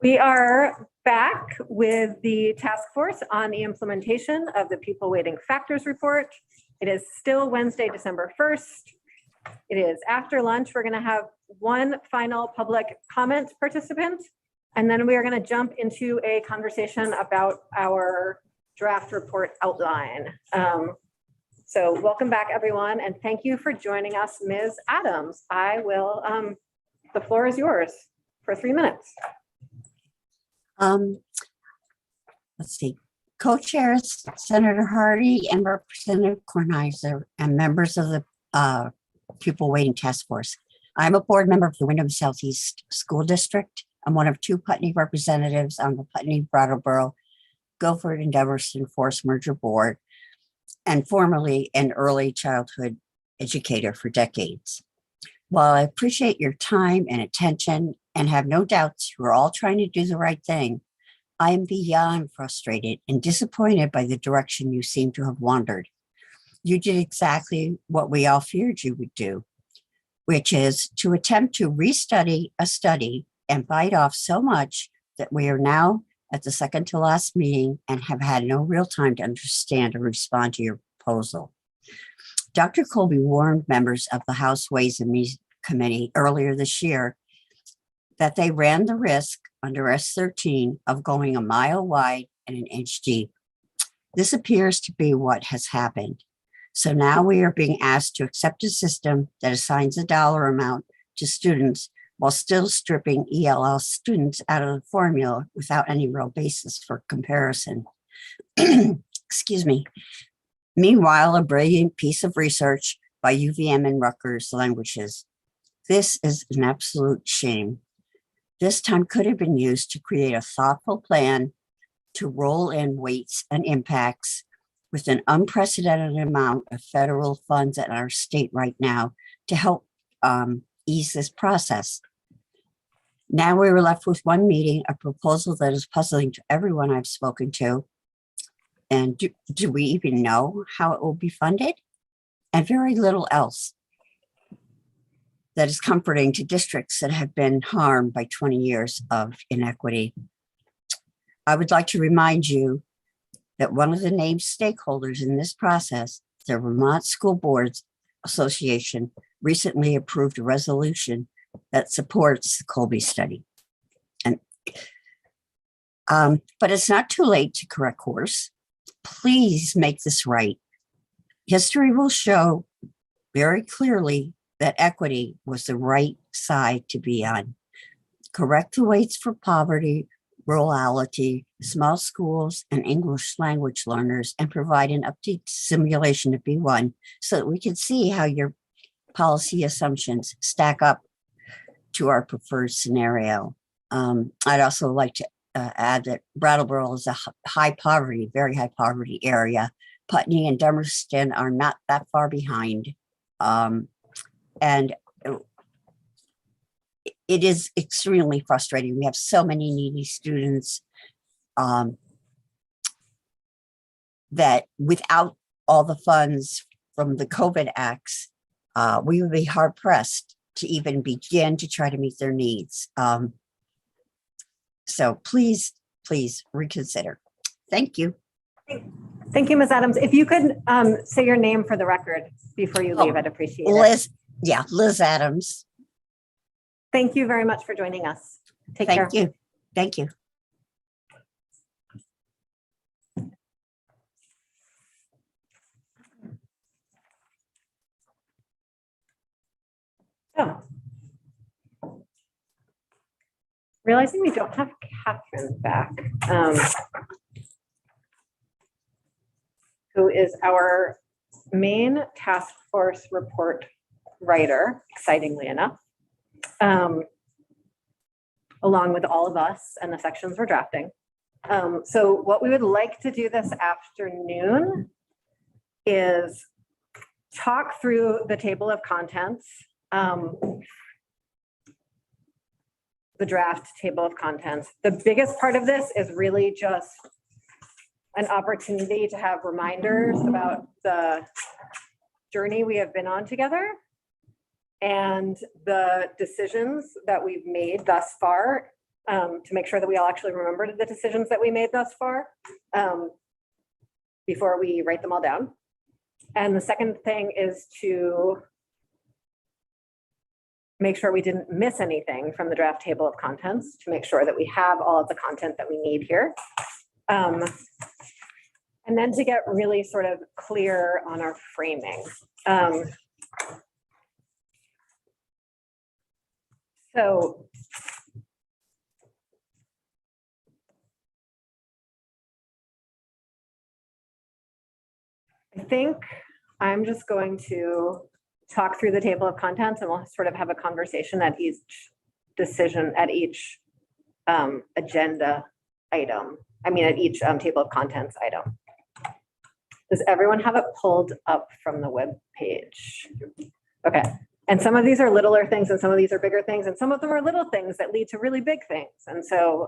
We are back with the task force on the implementation of the pupil weighting factors report. It is still Wednesday, December 1st. It is after lunch. We're going to have one final public comment participant, and then we are going to jump into a conversation about our draft report outline. So welcome back, everyone, and thank you for joining us, Ms. Adams. The floor is yours for 3 minutes. Let's see, co-chairs Senator Hardy and Representative Kornheiser and members of the Pupil Weighting Task Force. I'm a board member of the Wyndham Southeast School District. I'm one of 2 Putney representatives on the Putney-Brattleboro, Guilford, and Deverston Forest Merger Board, and formerly an early childhood educator for decades. While I appreciate your time and attention and have no doubts you're all trying to do the right thing, I am beyond frustrated and disappointed by the direction you seem to have wandered. You did exactly what we all feared you would do, which is to attempt to restudy a study and bite off so much that we are now at the second to last meeting and have had no real time to understand or respond to your proposal. Dr. Colby warned members of the House Ways and Means Committee earlier this year that they ran the risk under S13 of going a mile wide and an inch deep. This appears to be what has happened. So now we are being asked to accept a system that assigns a dollar amount to students while still stripping ELL students out of the formula without any real basis for comparison. Excuse me. Meanwhile, a brilliant piece of research by UVM and Rutgers Languages. This is an absolute shame. This time could have been used to create a thoughtful plan to roll in weights and impacts with an unprecedented amount of federal funds at our state right now to help ease this process. Now we were left with one meeting, a proposal that is puzzling to everyone I've spoken to. And do we even know how it will be funded? And very little else that is comforting to districts that have been harmed by 20 years of inequity. I would like to remind you that one of the named stakeholders in this process, the Vermont School Boards Association, recently approved a resolution that supports the Colby study. And but it's not too late to correct course. Please make this right. History will show very clearly that equity was the right side to be on. Correct the weights for poverty, rurality, small schools, and English language learners, and provide an updated simulation of B1 so that we can see how your policy assumptions stack up to our preferred scenario. I'd also like to add that Brattleboro is a very high poverty area. Putney and Deverston are not that far behind. And it is extremely frustrating. We have so many needy students that without all the funds from the COVID acts, we would be hard pressed to even begin to try to meet their needs. So please reconsider. Thank you. Thank you, Ms. Adams. If you could say your name for the record before you leave, I'd appreciate it. Liz Adams. Thank you very much for joining us. Take care. Thank you. So, realizing we don't have Catherine back, who is our main task force report writer, excitingly enough, along with all of us and the sections we're drafting. So what we would like to do this afternoon is talk through the table of contents, the draft table of contents. The biggest part of this is really just an opportunity to have reminders about the journey we have been on together and the decisions that we've made thus far to make sure that we all actually remembered the decisions that we made thus far before we write them all down. And the second thing is to make sure we didn't miss anything from the draft table of contents, to make sure that we have all of the content that we need here. And then to get really sort of clear on our framing. So I think I'm just going to talk through the table of contents and we'll sort of have a conversation at each decision, at each agenda item. I mean, at each table of contents item. Does everyone have it pulled up from the web page? Okay. And some of these are littler things and some of these are bigger things and some of them are little things that lead to really big things. And so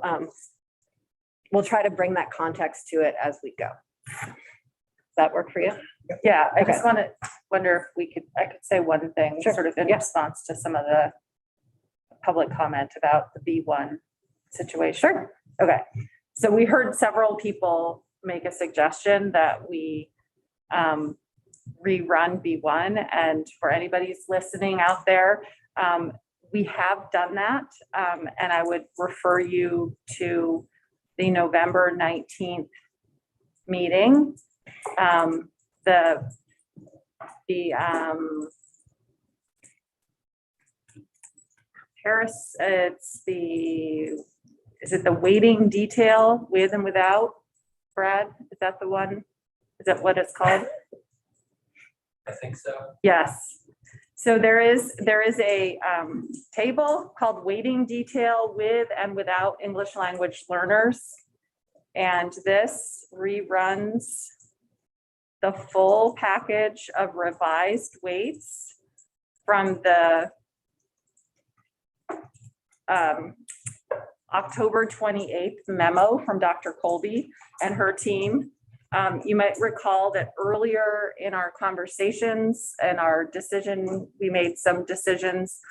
we'll try to bring that context to it as we go. Does that work for you? Yeah, I Okay. just wonder if I could say one thing, Sure. sort of in Yeah. response to some of the public comment about the B1 situation. Sure. Okay, so we heard several people make a suggestion that we rerun B1, and for anybody who's listening out there, we have done that, and I would refer you to the November 19th meeting. Paris, is it the weighting detail with and without? Brad, is that the one? Is that what it's called? I think so. Yes. So there is a table called weighting detail with and without English language learners. And this reruns the full package of revised weights from the October 28th memo from Dr. Colby and her team. You might recall that earlier in our conversations and our decision, we made some decisions,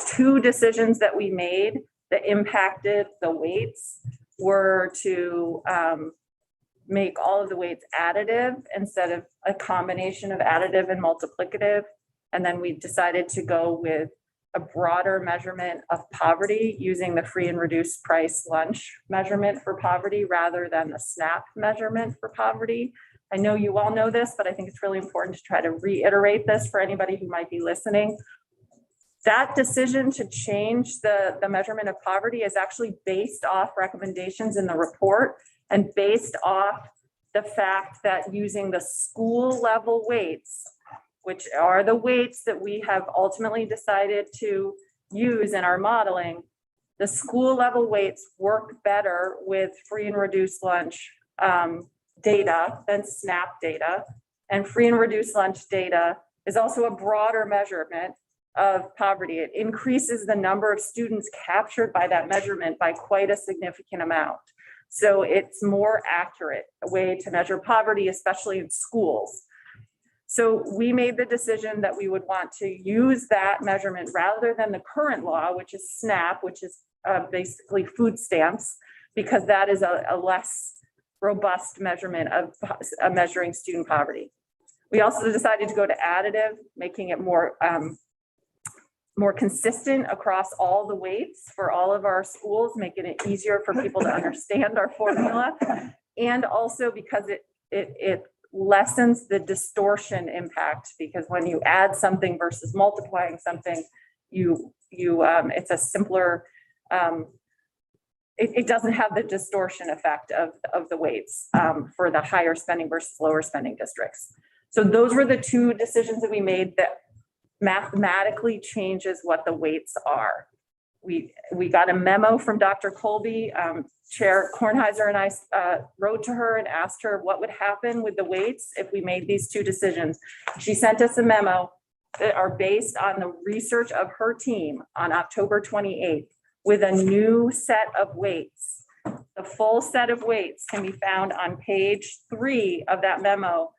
2 decisions that we made that impacted the weights were to make all of the weights additive instead of a combination of additive and multiplicative. And then we decided to go with a broader measurement of poverty using the free and reduced price lunch measurement for poverty rather than the SNAP measurement for poverty. I know you all know this, but I think it's really important to try to reiterate this for anybody who might be listening. That decision to change the measurement of poverty is actually based off recommendations in the report and based off the fact that using the school level weights, which are the weights that we have ultimately decided to use in our modeling, the school level weights work better with free and reduced lunch data than SNAP data. And free and reduced lunch data is also a broader measurement of poverty. It increases the number of students captured by that measurement by quite a significant amount. So it's more accurate way to measure poverty, especially in schools. So we made the decision that we would want to use that measurement rather than the current law, which is SNAP, which is basically food stamps, because that is a less robust measurement of measuring student poverty. We also decided to go to additive, making it more consistent across all the weights for all of our schools, making it easier for people to understand our formula. And also because it lessens the distortion impact, because when you add something versus multiplying something, it's a simpler, it doesn't have the distortion effect of the weights for the higher spending versus lower spending districts. So those were the 2 decisions that we made that mathematically changes what the weights are. We got a memo from Dr. Colby. Chair Kornheiser and I wrote to her and asked her what would happen with the weights if we made these 2 decisions. She sent us a memo that are based on the research of her team on October 28th with a new set of weights. The full set of weights can be found on page 3 of that memo,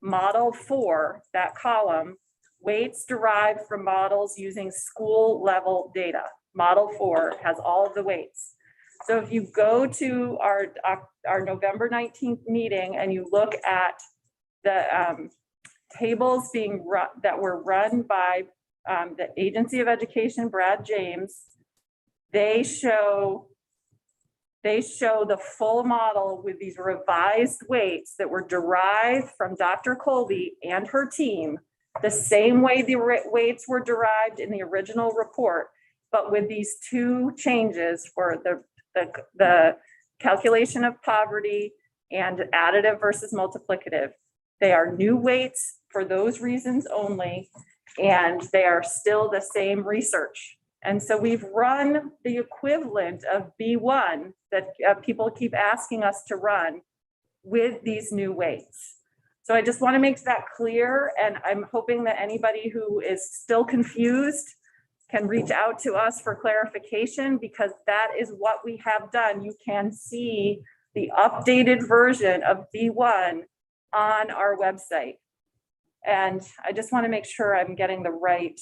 model 4, that column, weights derived from models using school level data. Model 4 has all of the weights. So if you go to our November 19th meeting and you look at the tables that were run by the Agency of Education, Brad James, they show the full model with these revised weights that were derived from Dr. Colby and her team, the same way the weights were derived in the original report, but with these two changes for the calculation of poverty and additive versus multiplicative. They are new weights for those reasons only, and they are still the same research. And so we've run the equivalent of B1 that people keep asking us to run with these new weights. So I just want to make that clear, and I'm hoping that anybody who is still confused can reach out to us for clarification, because that is what we have done. You can see the updated version of B1 on our website. And I just want to make sure I'm getting the right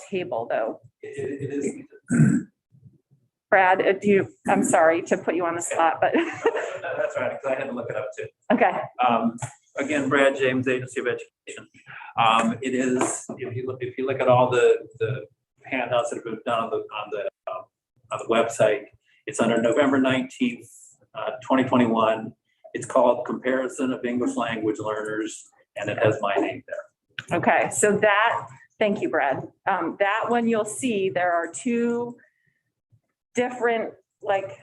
table though. It is. Brad, I'm sorry to put you on the spot, but That's right, because I had to look it up too. okay. Again, Brad James, Agency of Education. It is, if you look at all the handouts that have been done on the website, it's under November 19th, 2021. It's called Comparison of English Language Learners, and it has my name there. Okay, so thank you, Brad. That one you'll see there are two different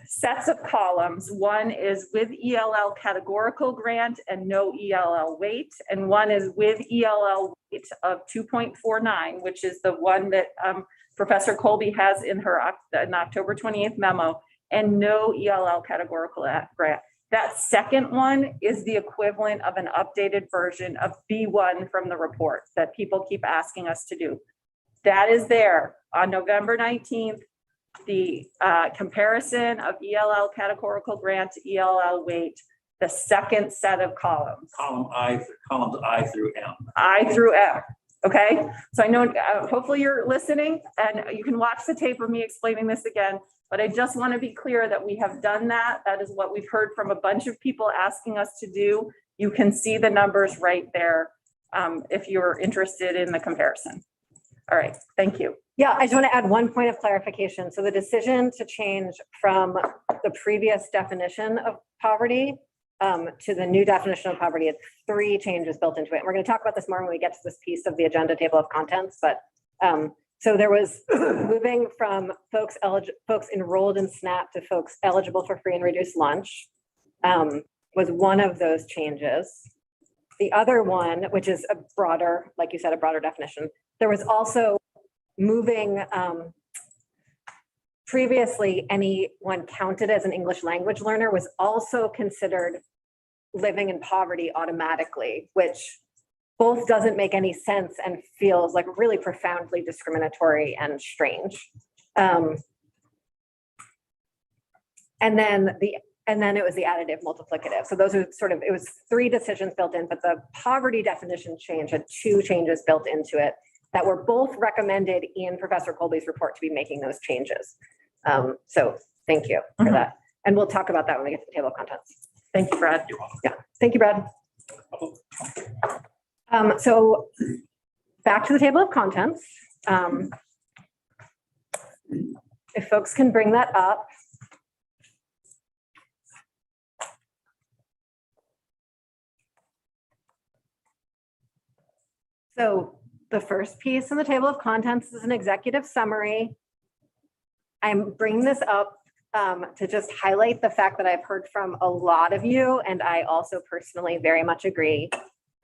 sets of columns. One is with ELL categorical grant and no ELL weight, and one is with ELL weight of 2.49, which is the one that Professor Colby has in her October 28th memo, and no ELL categorical grant. That second one is the equivalent of an updated version of B1 from the report that people keep asking us to do. That is there on November 19th, the comparison of ELL categorical grant to ELL weight, the second set of columns. Columns I through M. I through M. Okay, so I know hopefully you're listening and you can watch the tape of me explaining this again, but I just want to be clear that we have done that. That is what we've heard from a bunch of people asking us to do. You can see the numbers right there if you're interested in the comparison. All right, thank you. Yeah, I just want to add one point of clarification. So the decision to change from the previous definition of poverty to the new definition of poverty, it's 3 changes built into it. And we're going to talk about this more when we get to this piece of the agenda table of contents. But so there was moving from folks enrolled in SNAP to folks eligible for free and reduced lunch was one of those changes. The other one, which is a broader, like you said, a broader definition, there was also moving previously anyone counted as an English language learner was also considered living in poverty automatically, which both doesn't make any sense and feels like really profoundly discriminatory and strange. And then it was the additive multiplicative. So those are it was 3 decisions built in, but the poverty definition change had 2 changes built into it that were both recommended in Professor Colby's report to be making those changes. So thank you for that. And we'll talk about that when we get to the table of contents. Thank you, Brad. Yeah, thank you, Brad. So back to the table of contents. If folks can bring that up. So the first piece in the table of contents is an executive summary. I'm bringing this up to just highlight the fact that I've heard from a lot of you, and I also personally very much agree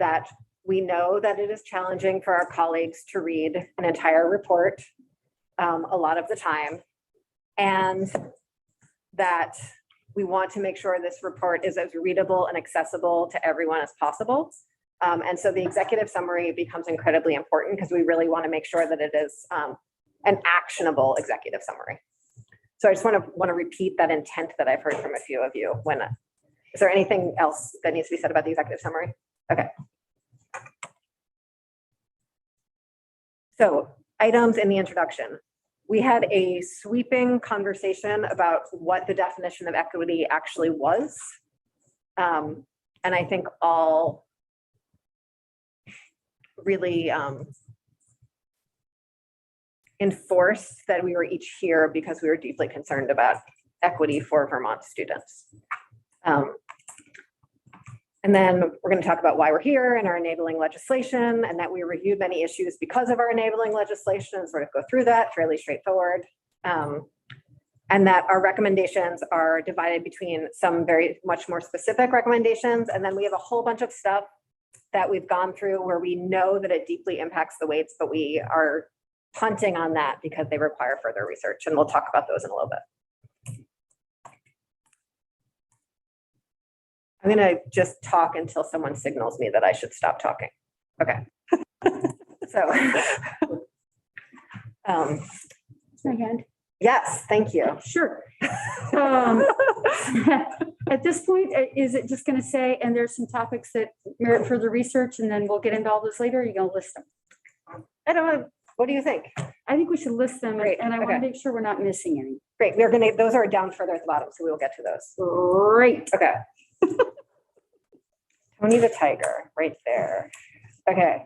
that we know that it is challenging for our colleagues to read an entire report a lot of the time, and that we want to make sure this report is as readable and accessible to everyone as possible. And so the executive summary becomes incredibly important because we really want to make sure that it is an actionable executive summary. So I just want to repeat that intent that I've heard from a few of you. Is there anything else that needs to be said about the executive summary? Okay. So items in the introduction. we had a sweeping conversation about what the definition of equity actually was. And I think all really enforced that we were each here because we were deeply concerned about equity for Vermont students. And then we're going to talk about why we're here and our enabling legislation, and that we reviewed many issues because of our enabling legislation, and sort of go through that, fairly straightforward. And that our recommendations are divided between some very much more specific recommendations. And then we have a whole bunch of stuff that we've gone through where we know that it deeply impacts the weights, but we are punting on that because they require further research. And we'll talk about those in a little bit. I'm going to just talk until someone signals me that I should stop talking. Okay. So, My hand. yes, thank you. Sure. At this point, is it just going to say, and there's some topics that merit further research, and then we'll get into all this later? Or are you going to list them? I don't know. What do you think? I think we should list them, Great, and I want to okay. make sure we're not missing any. Great. We're going to, those are down further at the bottom, so we will get to those. Great. Okay. Tony the Tiger, right there. Okay.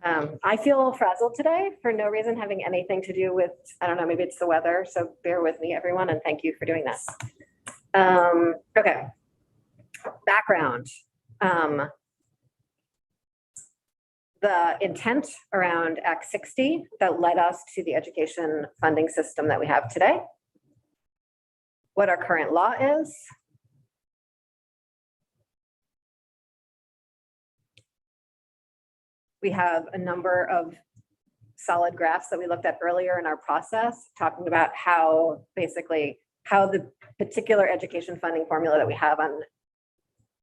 I feel frazzled today for no reason having anything to do with, I don't know, maybe it's the weather. So bear with me, everyone, and thank you for doing this. Okay. Background. The intent around Act 60 that led us to the education funding system that we have today. What our current law is. We have a number of solid graphs that we looked at earlier in our process, talking about how basically how the particular education funding formula that we have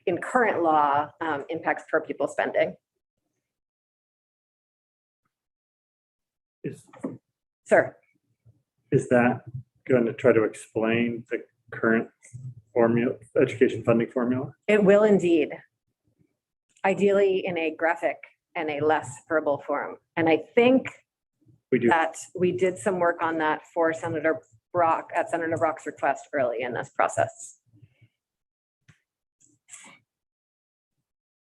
in current law impacts per pupil spending. Sir. Is that going to try to explain the current formula, education funding formula? It will indeed. Ideally in a graphic and a less verbal form. And I think We do. that we did some work on that for Senator Brock at Senator Brock's request early in this process.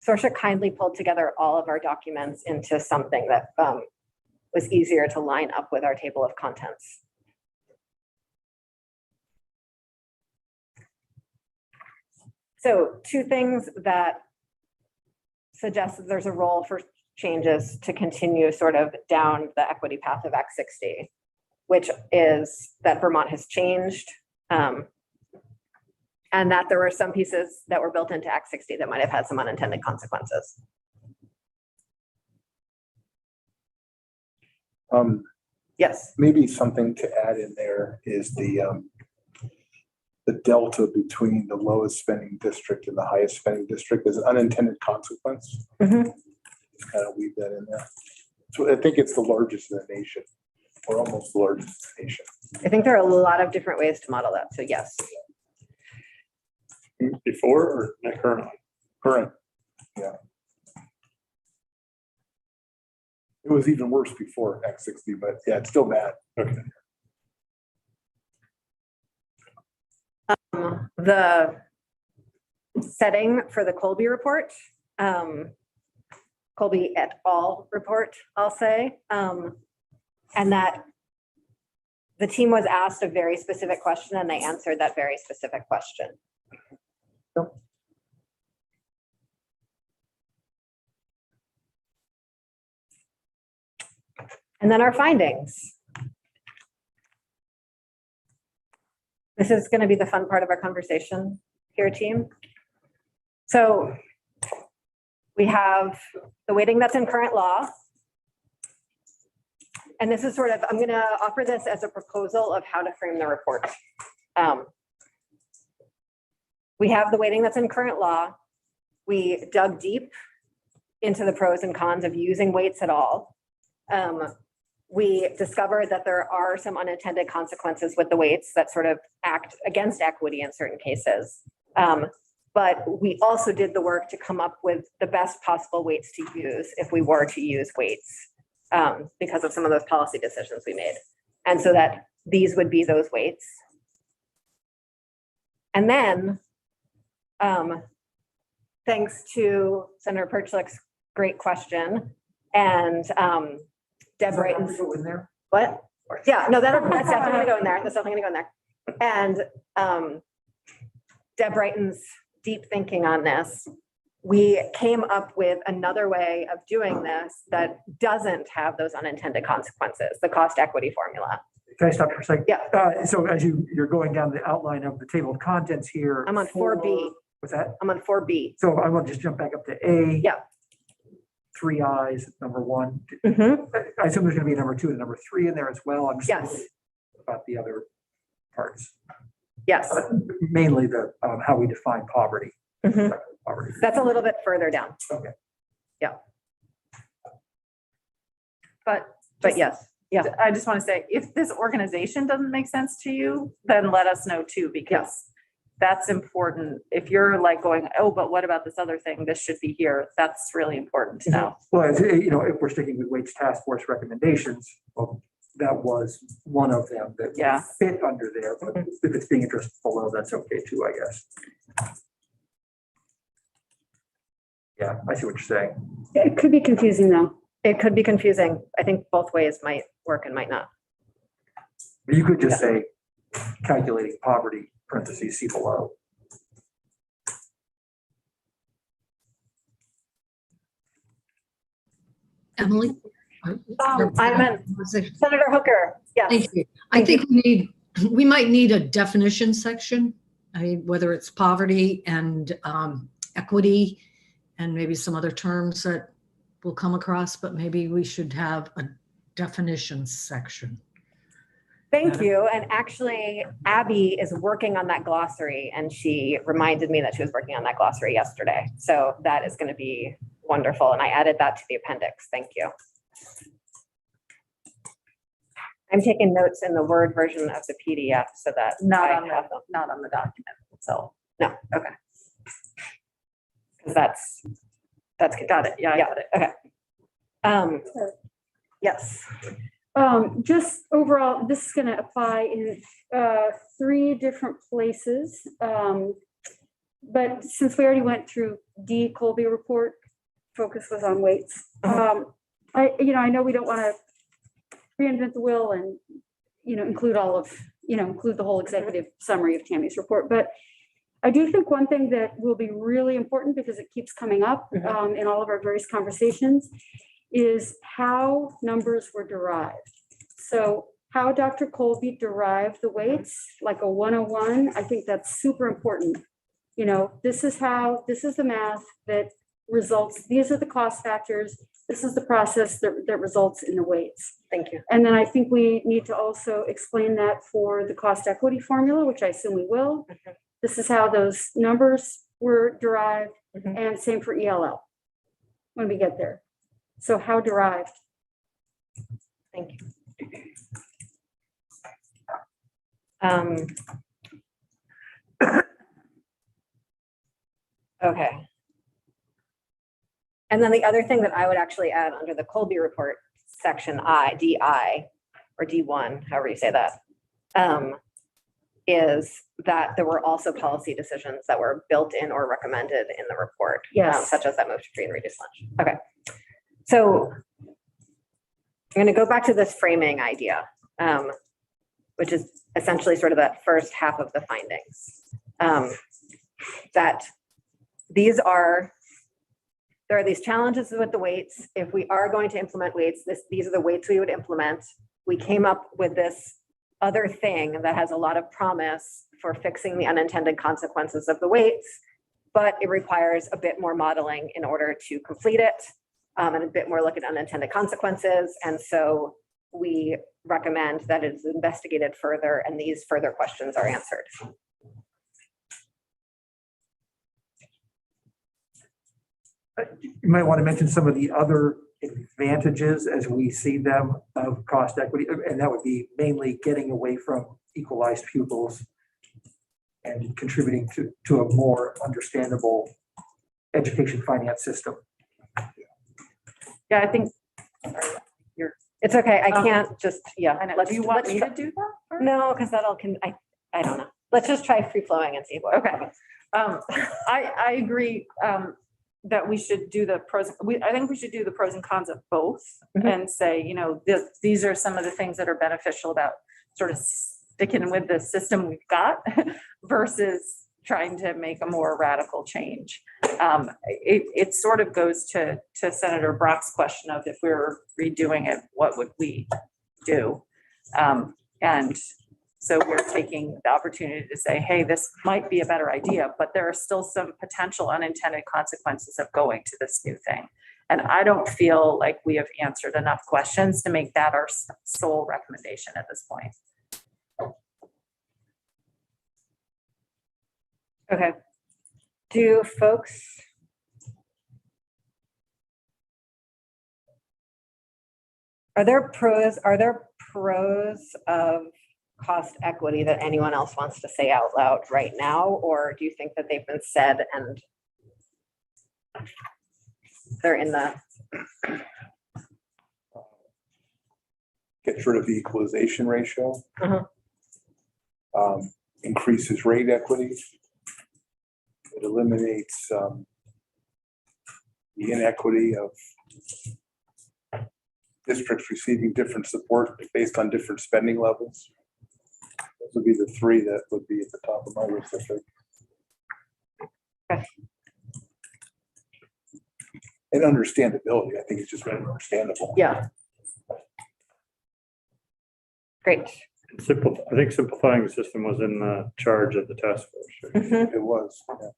Saoirse kindly pulled together all of our documents into something that was easier to line up with our table of contents. So two things that suggest that there's a role for changes to continue sort of down the equity path of Act 60, which is that Vermont has changed and that there were some pieces that were built into Act 60 that might have had some unintended consequences. Yes. Maybe something to add in there is the delta between the lowest spending district and the highest spending district is an unintended consequence. Mhm. Just kind of weave that in there. So I think it's the largest in the nation, or almost the largest in the nation. I think there are a lot of different ways to model that. So yes. Before or not currently? Current, yeah. It was even worse before Act 60, but yeah, it's still bad. Okay. The setting for the Colby report, Colby et al. Report, I'll say, and that the team was asked a very specific question and they answered that very specific question. And then our findings. This is going to be the fun part of our conversation here, team. So we have the weighting that's in current law. And this is sort of, I'm going to offer this as a proposal of how to frame the report. We have the weighting that's in current law. We dug deep into the pros and cons of using weights at all. We discovered that there are some unintended consequences with the weights that sort of act against equity in certain cases. But we also did the work to come up with the best possible weights to use if we were to use weights. because of some of those policy decisions we made. And so that these would be those weights. And then, thanks to Senator Perchlik's great question and Deb Brighton's. What? Yeah, no, that's definitely gonna go in there. That's definitely gonna go in there. And Deb Brighton's deep thinking on this, we came up with another way of doing this that doesn't have those unintended consequences, the cost equity formula. Can I stop for a second? Yeah. So as you're going down the outline of the table of contents here. I'm on 4B. What's that? I'm on 4B. So I want to just jump back up to A. Yeah. 3 I's, number 1. Mhm. I assume there's going to be a number 2 and a number 3 in there as well. I'm just Yes. wondering about the other parts. Yes. Mainly the how we define poverty. Mhm. Poverty. That's a little bit further down. Okay. Yeah. But Yes. Yeah. I just want to say, if this organization doesn't make sense to you, then let us know too, because that's important. If you're like going, oh, but what about this other thing? This should be here. That's really important to know. Well, as, if we're sticking with Wade's task force recommendations, well, that was one of them that would Yeah. fit under there, but if it's being addressed below, that's okay too, I guess. Yeah, I see what you're saying. It could be confusing though. It could be confusing. I think both ways might work and might not. You could just say calculating poverty, parentheses, see below. Emily? I'm in. Senator Hooker. Yes. Thank you. I think we might need a definition section. I mean, whether it's poverty and equity and maybe some other terms that we'll come across, but maybe we should have a definitions section. Thank you. And actually, Abby is working on that glossary, and she reminded me that she was working on that glossary yesterday. So that is going to be wonderful. And I added that to the appendix. Thank you. I'm taking notes in the Word version of the PDF so that Not I on have them. not on the document. So No, okay. Because that's good. got it. Yeah, I got it. Okay. Yes. Just overall, this is going to apply in 3 different places. But since we already went through D Colby report, focus was on weights. I know we don't want to reinvent the wheel and, include all of, include the whole executive summary of Tammy's report. But I do think one thing that will be really important, because it keeps coming up in all of our various conversations, is how numbers were derived. So how Dr. Colby derived the weights, like a 101, I think that's super important. This is the math that results, these are the cost factors, this is the process that results in the weights. Thank you. And then I think we need to also explain that for the cost equity formula, which I assume we will. This is how those numbers were derived, and same for ELL when we get there. So how derived? Thank you. Okay. And then the other thing that I would actually add under the Colby report, section DI, or D1, however you say that, is that there were also policy decisions that were built in or recommended in the report, Yes. such as that move to free and reduced lunch. Okay. So I'm going to go back to this framing idea, which is essentially sort of that first half of the findings. That there are these challenges with the weights. If we are going to implement weights, these are the weights we would implement. We came up with this other thing that has a lot of promise for fixing the unintended consequences of the weights, but it requires a bit more modeling in order to complete it, and a bit more look at unintended consequences. And so we recommend that it's investigated further and these further questions are answered. You might want to mention some of the other advantages as we see them of cost equity, and that would be mainly getting away from equalized pupils and contributing to a more understandable education finance system. Yeah, I think It's okay. I can't just, yeah. I know. let's- Do you want let's me try- to do that? first? No, because I don't know. Let's just try free flowing and see what. Okay. I agree that we should do the pros, I think we should do the pros and cons of both Mhm. and say, these are some of the things that are beneficial about sort of sticking with the system we've got versus trying to make a more radical change. It sort of goes to Senator Brock's question of if we were redoing it, what would we do? And so we're taking the opportunity to say, hey, this might be a better idea, but there are still some potential unintended consequences of going to this new thing. And I don't feel like we have answered enough questions to make that our sole recommendation at this point. Okay. Do folks? Are there pros of cost equity that anyone else wants to say out loud right now? Or do you think that they've been said and they're in the, Gets rid of the equalization ratio. Uh-huh. Increases rate equity. It eliminates the inequity of districts receiving different support based on different spending levels. Those would be the three that would be at the top of my list, I think. Okay. And understandability, I think it's just very understandable. yeah. Great. I think simplifying the system was in the charge of the task force. Right? Mhm. It was, yeah.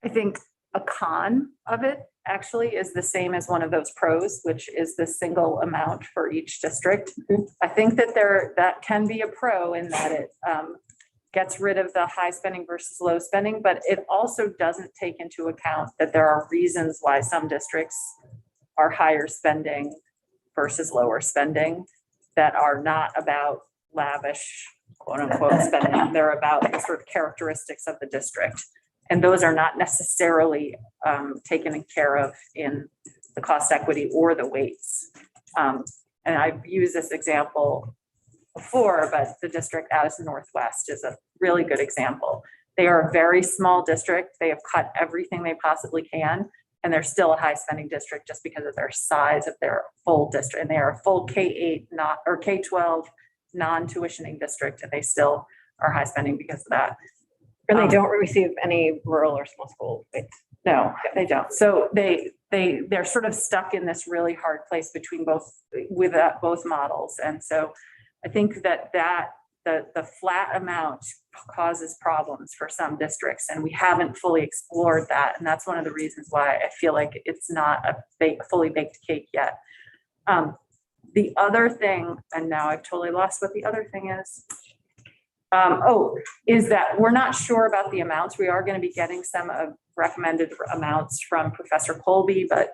I think a con of it actually is the same as one of those pros, which is the single amount for each district. I think that that can be a pro in that it gets rid of the high spending versus low spending, but it also doesn't take into account that there are reasons why some districts are higher spending versus lower spending that are not about lavish, quote unquote, spending. They're about the sort of characteristics of the district. And those are not necessarily taken care of in the cost equity or the weights. And I've used this example before, but the district Addison Northwest is a really good example. They are a very small district. They have cut everything they possibly can, and they're still a high spending district just because of their size of their full district. And they are a full K-8 or K-12 non-tuitioning district, and they still are high spending because of that. And they don't receive any rural or small school. No, they don't. So they're sort of stuck in this really hard place between both models. And so I think that the flat amount causes problems for some districts, and we haven't fully explored that. And that's one of the reasons why I feel like it's not a fully baked cake yet. The other thing, and now I've totally lost what the other thing is. Is that we're not sure about the amounts. We are going to be getting some recommended amounts from Professor Colby, but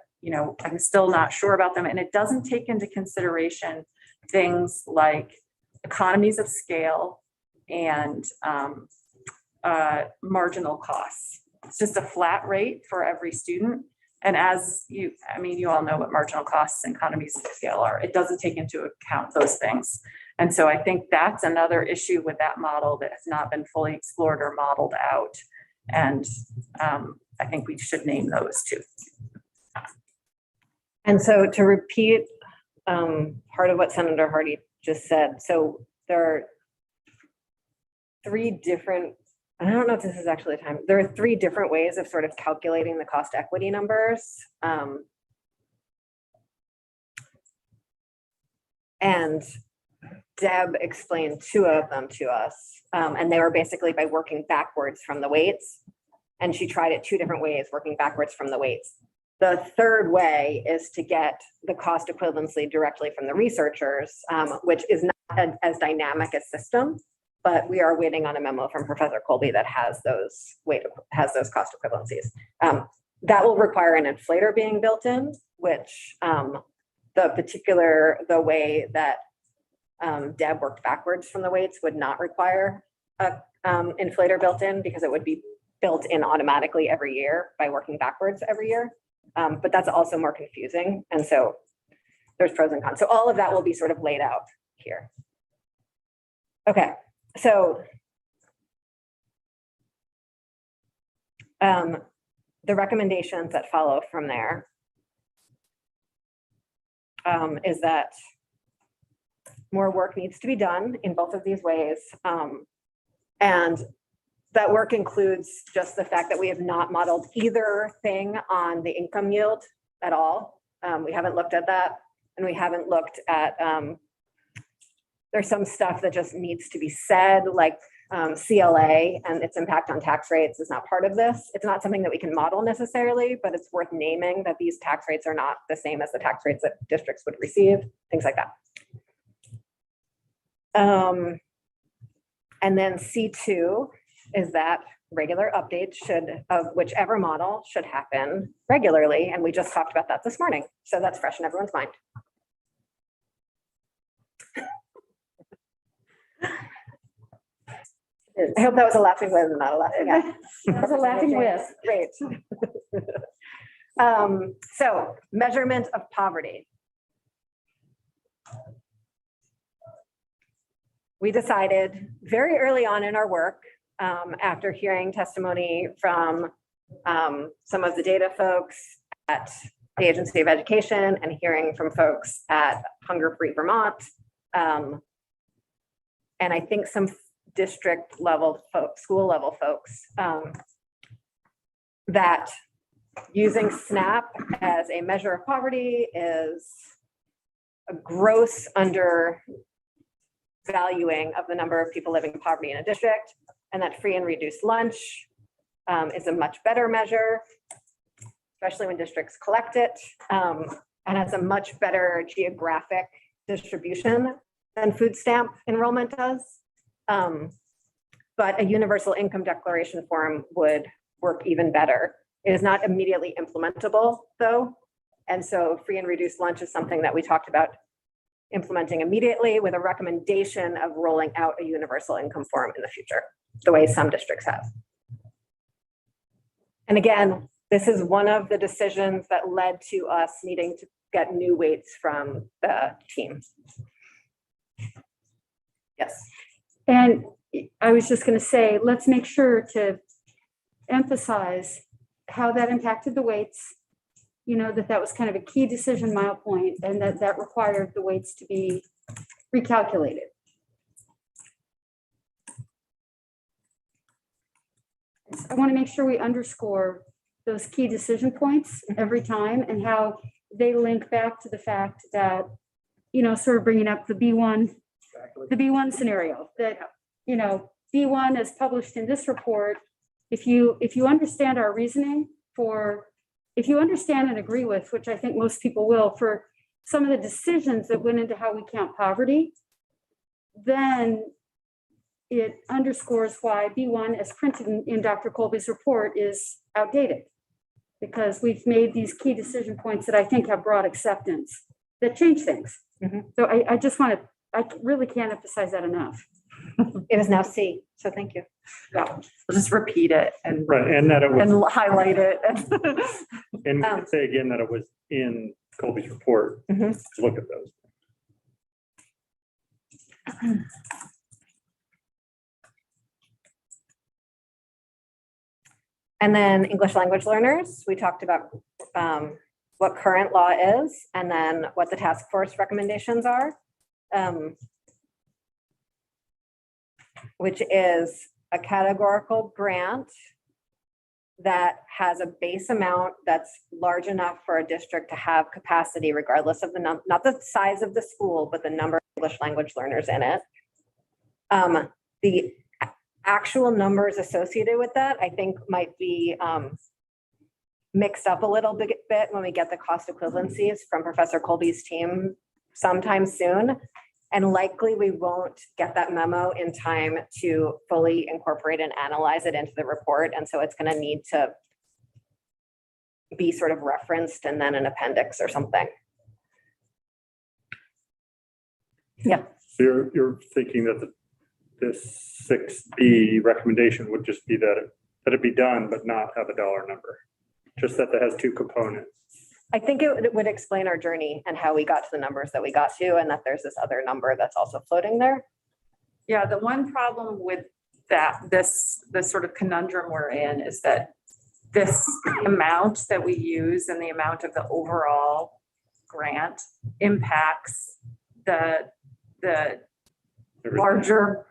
I'm still not sure about them. And it doesn't take into consideration things like economies of scale and marginal costs. It's just a flat rate for every student. And as you all know what marginal costs and economies of scale are. It doesn't take into account those things. And so I think that's another issue with that model that has not been fully explored or modeled out. And I think we should name those too. And so to repeat part of what Senator Hardy just said, so there are three different, I don't know if this is actually the time, there are three different ways of sort of calculating the cost equity numbers. And Deb explained two of them to us, and they were basically by working backwards from the weights. And she tried it two different ways, working backwards from the weights. The third way is to get the cost equivalency directly from the researchers, which is not as dynamic a system, but we are waiting on a memo from Professor Colby that has those cost equivalencies. That will require an inflator being built in, which the way that Deb worked backwards from the weights would not require a inflator built in, because it would be built in automatically every year by working backwards every year. But that's also more confusing. And so there's pros and cons. So all of that will be sort of laid out here. Okay, so the recommendations that follow from there is that more work needs to be done in both of these ways. And that work includes just the fact that we have not modeled either thing on the income yield at all. We haven't looked at that, and we haven't looked at, there's some stuff that just needs to be said, like CLA and its impact on tax rates is not part of this. It's not something that we can model necessarily, but it's worth naming that these tax rates are not the same as the tax rates that districts would receive, things like that. And then C2 is that regular updates of whichever model should happen regularly. And we just talked about that this morning. So that's fresh in everyone's mind. I hope that was a laughing with and not a laughing at. That was a laughing with. Great. So measurement of poverty. We decided very early on in our work, after hearing testimony from some of the data folks at the Agency of Education and hearing from folks at Hunger Free Vermont, and I think some district level folks, school level folks, that using SNAP as a measure of poverty is a gross undervaluing of the number of people living in poverty in a district, and that free and reduced lunch is a much better measure, especially when districts collect it, and has a much better geographic distribution than food stamp enrollment does. But a universal income declaration form would work even better. It is not immediately implementable though. And so free and reduced lunch is something that we talked about implementing immediately with a recommendation of rolling out a universal income form in the future, the way some districts have. And again, this is one of the decisions that led to us needing to get new weights from the team. Yes. And I was just going to say, let's make sure to emphasize how that impacted the weights, you know, that was kind of a key decision mile point, and that required the weights to be recalculated. I want to make sure we underscore those key decision points every time and how they link back to the fact that, you know, sort of bringing up the B1 scenario that, you know, B1 as published in this report, if you understand our reasoning if you understand and agree with, which I think most people will, for some of the decisions that went into how we count poverty, then it underscores why B1 as printed in Dr. Colby's report is outdated, because we've made these key decision points that I think have broad acceptance that change things. Mm-hmm. So I really can't emphasize that enough. It is now C, so thank you. Yeah, we'll just repeat it and Right, and that it was, and highlight it. and we could say again that it was in Colby's report, Mhm. to look at those. And then English language learners, we talked about what current law is and then what the task force recommendations are, which is a categorical grant that has a base amount that's large enough for a district to have capacity regardless of the not the size of the school, but the number of English language learners in it. The actual numbers associated with that, I think, might be mixed up a little bit when we get the cost equivalencies from Professor Colby's team sometime soon. And likely we won't get that memo in time to fully incorporate and analyze it into the report. And so it's going to need to be sort of referenced and then an appendix or something. Yeah. So you're thinking that this 6B recommendation would just be that it be done, but not have a dollar number, just that has two components. I think it would explain our journey and how we got to the numbers that we got to, and that there's this other number that's also floating there. Yeah, the one problem with this sort of conundrum we're in is that this amount that we use and the amount of the overall grant impacts the larger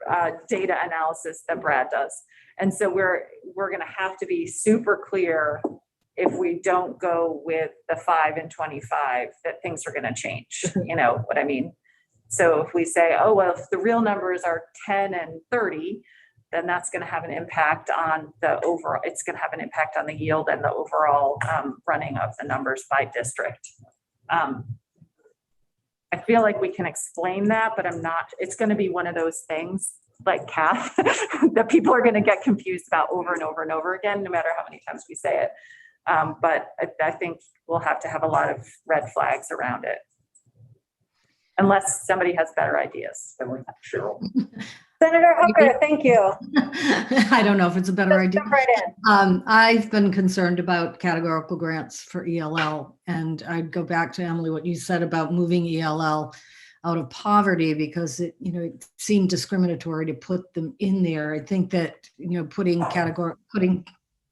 data analysis that Brad does. And so we're going to have to be super clear if we don't go with the 5 and 25, that things are going to change. You know what I mean? So if we say, oh, well, if the real numbers are 10 and 30, then that's going to have an impact on the overall, it's going to have an impact on the yield and the overall running of the numbers by district. I feel like we can explain that, but I'm not, it's going to be one of those things like Kath that people are going to get confused about over and over and over again, no matter how many times we say it. But I think we'll have to have a lot of red flags around it. Unless somebody has better ideas. Cheryl. Senator Hooker, thank you. I don't know if it's a better Let's idea. jump right in. I've been concerned about categorical grants for ELL, and I'd go back to Emily, what you said about moving ELL out of poverty, because it seemed discriminatory to put them in there. I think that, putting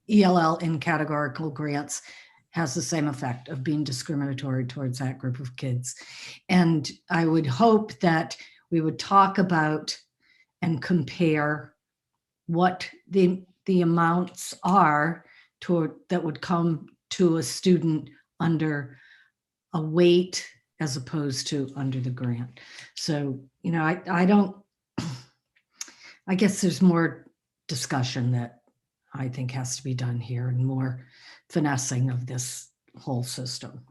ELL in categorical grants has the same effect of being discriminatory towards that group of kids. And I would hope that we would talk about and compare what the amounts are that would come to a student under a weight as opposed to under the grant. So, I guess there's more discussion that I think has to be done here and more finessing of this whole system.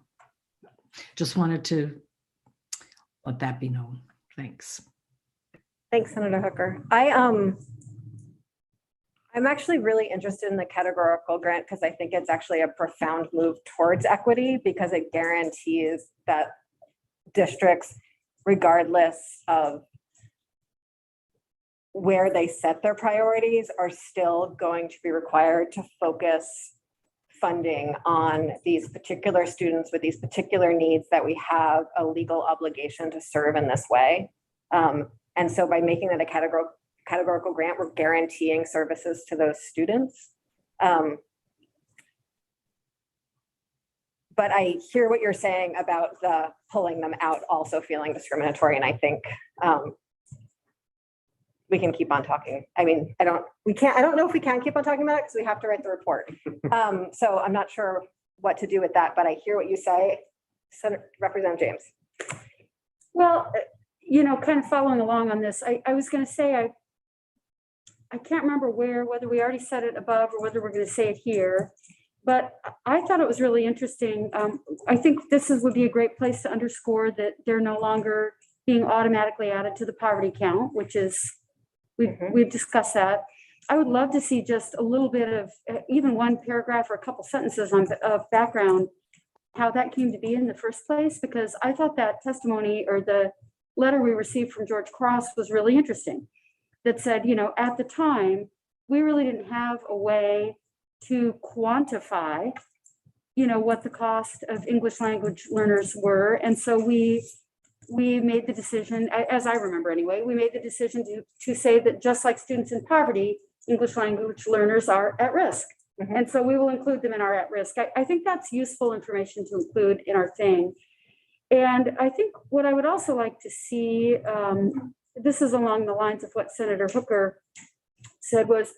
Just wanted to let that be known. Thanks. Thanks, Senator Hooker. I'm actually really interested in the categorical grant because I think it's actually a profound move towards equity, because it guarantees that districts, regardless of where they set their priorities, are still going to be required to focus funding on these particular students with these particular needs that we have a legal obligation to serve in this way. And so by making that a categorical grant, we're guaranteeing services to those students. But I hear what you're saying about the pulling them out also feeling discriminatory. And I think we can keep on talking. I mean, I don't know if we can keep on talking about it because we have to write the report. So I'm not sure what to do with that, but I hear what you say. Senator Representative James. Well, kind of following along on this, I was going to say, I can't remember whether we already said it above or whether we're going to say it here, but I thought it was really interesting. I think would be a great place to underscore that they're no longer being automatically added to the poverty count, which is, we've discussed that. I would love to see just a little bit of even one paragraph or a couple sentences of background, how that came to be in the first place, because I thought that testimony or the letter we received from George Cross was really interesting. That said, at the time, we really didn't have a way to quantify, what the cost of English language learners were. And so we made the decision, as I remember anyway, we made the decision to say that just like students in poverty, English language learners are at risk. And so we will include them in our at risk. I think that's useful information to include in our thing. And I think what I would also like to see, this is along the lines of what Senator Hooker said, was,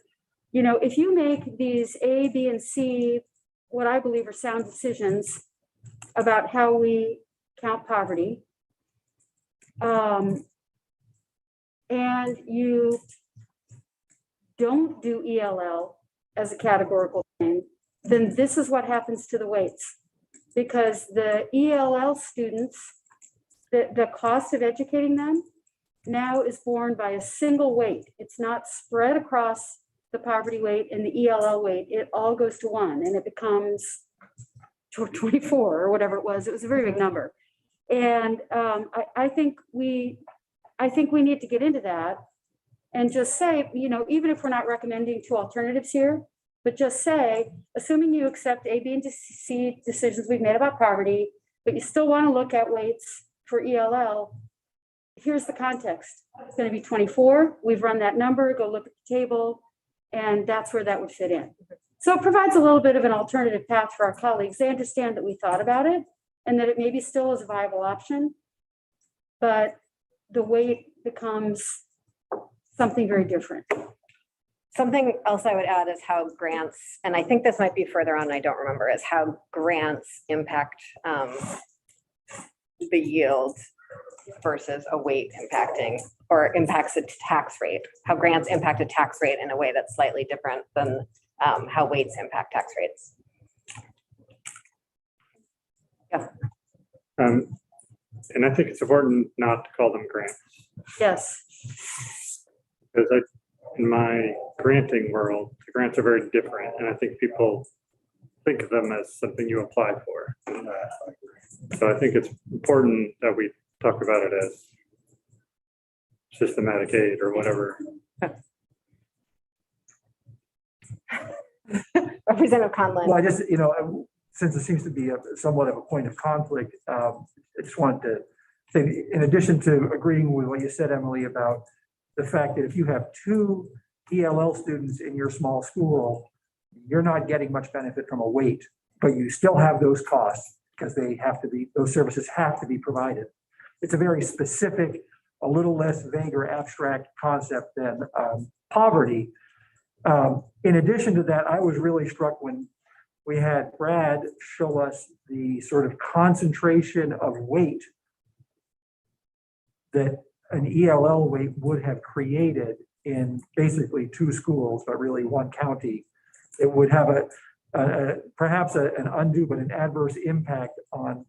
if you make these A, B, and C, what I believe are sound decisions about how we count poverty, and you don't do ELL as a categorical thing, then this is what happens to the weights. Because the ELL students, the cost of educating them now is borne by a single weight. It's not spread across the poverty weight and the ELL weight. It all goes to one, and it becomes 24 or whatever it was. It was a very big number. And I think we need to get into that and just say, even if we're not recommending two alternatives here, but just say, assuming you accept A, B, and C decisions we've made about poverty, but you still want to look at weights for ELL, here's the context. It's going to be 24. We've run that number, go look at the table, and that's where that would fit in. So it provides a little bit of an alternative path for our colleagues. They understand that we thought about it and that it maybe still is a viable option, but the weight becomes something very different. Something else I would add is how grants, and I think this might be further on, I don't remember, is how grants impact the yield versus a weight impacting, or impacts a tax rate, how grants impact a tax rate in a way that's slightly different than how weights impact tax rates. Yeah. And I think it's important not to call them grants. Yes. Because in my granting world, the grants are very different, and I think people think of them as something you apply for. So I think it's important that we talk about it as systematic aid or whatever. Representative Conlon. Well, I just, since it seems to be somewhat of a point of conflict, I just wanted to say, in addition to agreeing with what you said, Emily, about the fact that if you have 2 ELL students in your small school, you're not getting much benefit from a weight, but you still have those costs because those services have to be provided. It's a very specific, a little less vague or abstract concept than poverty. In addition to that, I was really struck when we had Brad show us the sort of concentration of weight that an ELL weight would have created in basically 2 schools, but really 1 county. It would have perhaps an undue but an adverse impact on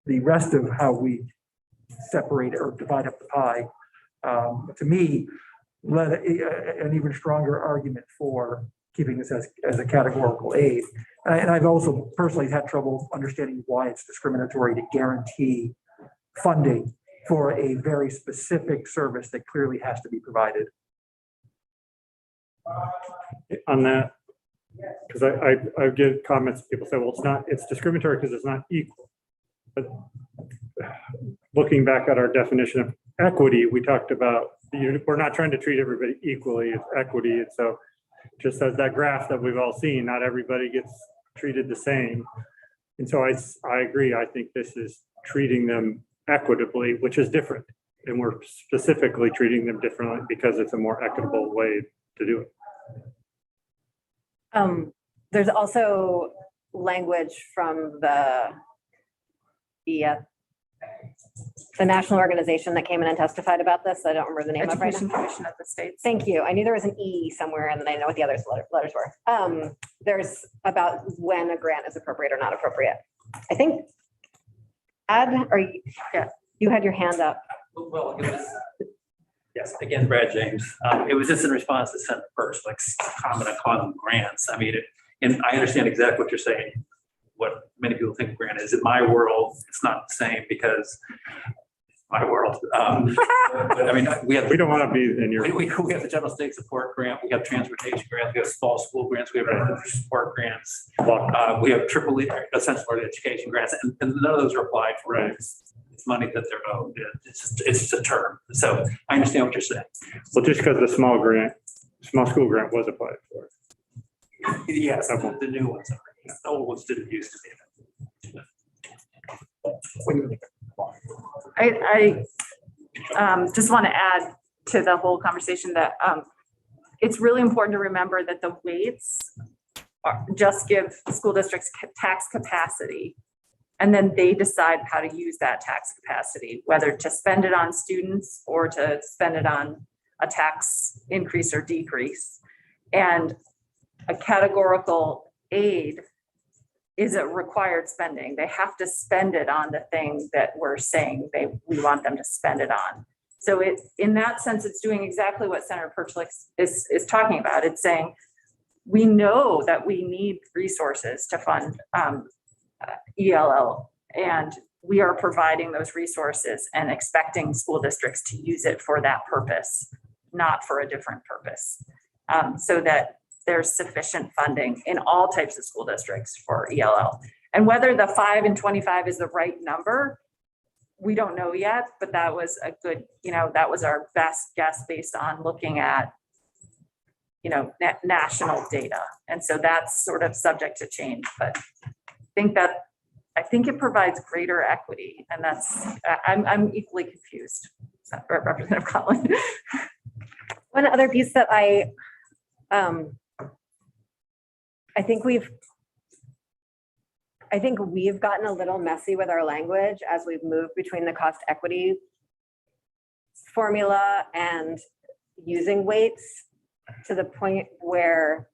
the rest of how we separate or divide up the pie. To me, led an even stronger argument for keeping this as a categorical aid. And I've also personally had trouble understanding why it's discriminatory to guarantee funding for a very specific service that clearly has to be provided. On that, because I get comments, people say, well, it's discriminatory because it's not equal. But looking back at our definition of equity, we talked about, we're not trying to treat everybody equally, it's equity. And so just as that graph that we've all seen, not everybody gets treated the same. And so I agree. I think this is treating them equitably, which is different. And we're specifically treating them differently because it's a more equitable way to do it. There's also language from the national organization that came in and testified about this. I don't remember the name of it. Education Commission of the States. Thank you. I knew there was an E somewhere and then I know what the other letters were. There's about when a grant is appropriate or not appropriate. I think, you had your hand up. Well, it was, yes, again, Brad James. It was just in response to Senator First, like comment on calling them grants. I mean, and I understand exactly what you're saying. What many people think a grant is. In my world, it's not the same because my world. But I mean, we don't want to be in your. We have the general state support grant. We have transportation grants. We have small school grants. We have support grants. We have triple essential education grants, and none of those are applied for. Right. It's money that they're owed. It's just a term. So I understand what you're saying. Well, just because the small school grant was applied for. Yes, the new ones are. The old ones didn't used to be. I just want to add to the whole conversation that it's really important to remember that the weights just give school districts tax capacity. And then they decide how to use that tax capacity, whether to spend it on students or to spend it on a tax increase or decrease. And a categorical aid is a required spending. They have to spend it on the thing that we're saying we want them to spend it on. So in that sense, it's doing exactly what Senator Perchlik is talking about. It's saying, we know that we need resources to fund ELL, and we are providing those resources and expecting school districts to use it for that purpose, not for a different purpose. So that there's sufficient funding in all types of school districts for ELL. And whether the 5 and 25 is the right number, we don't know yet, but that was a good, that was our best guess based on looking at, national data. And so that's sort of subject to change, but I think it provides greater equity, and I'm equally confused, Representative Collins. One other piece that I think we've gotten a little messy with our language as we've moved between the cost equity formula and using weights, to the point where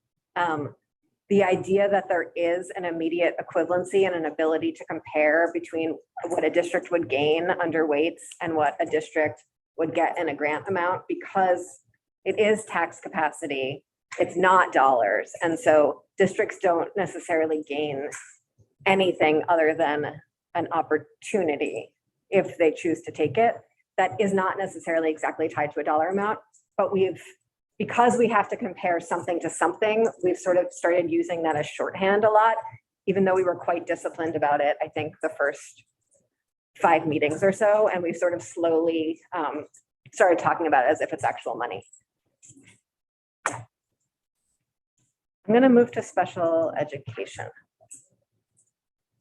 the idea that there is an immediate equivalency and an ability to compare between what a district would gain under weights and what a district would get in a grant amount, because it is tax capacity, it's not dollars. And so districts don't necessarily gain anything other than an opportunity if they choose to take it. That is not necessarily exactly tied to a dollar amount, but because we have to compare something to something, we've sort of started using that as shorthand a lot, even though we were quite disciplined about it, I think, the first 5 meetings or so, and we've sort of slowly started talking about it as if it's actual money. I'm going to move to special education.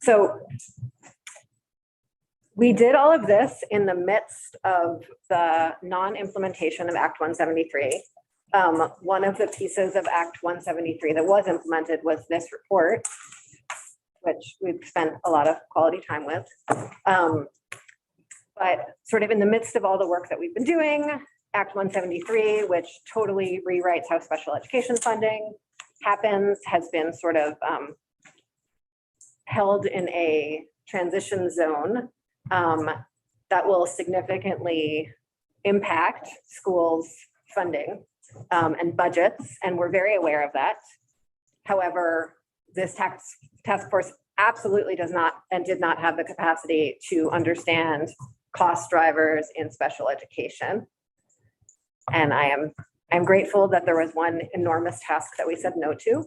So we did all of this in the midst of the non-implementation of Act 173. One of the pieces of Act 173 that was implemented was this report, which we've spent a lot of quality time with. But sort of in the midst of all the work that we've been doing, Act 173, which totally rewrites how special education funding happens, has been sort of held in a transition zone that will significantly impact schools' funding and budgets, and we're very aware of that. However, this task force absolutely does not and did not have the capacity to understand cost drivers in special education. And I'm grateful that there was one enormous task that we said no to,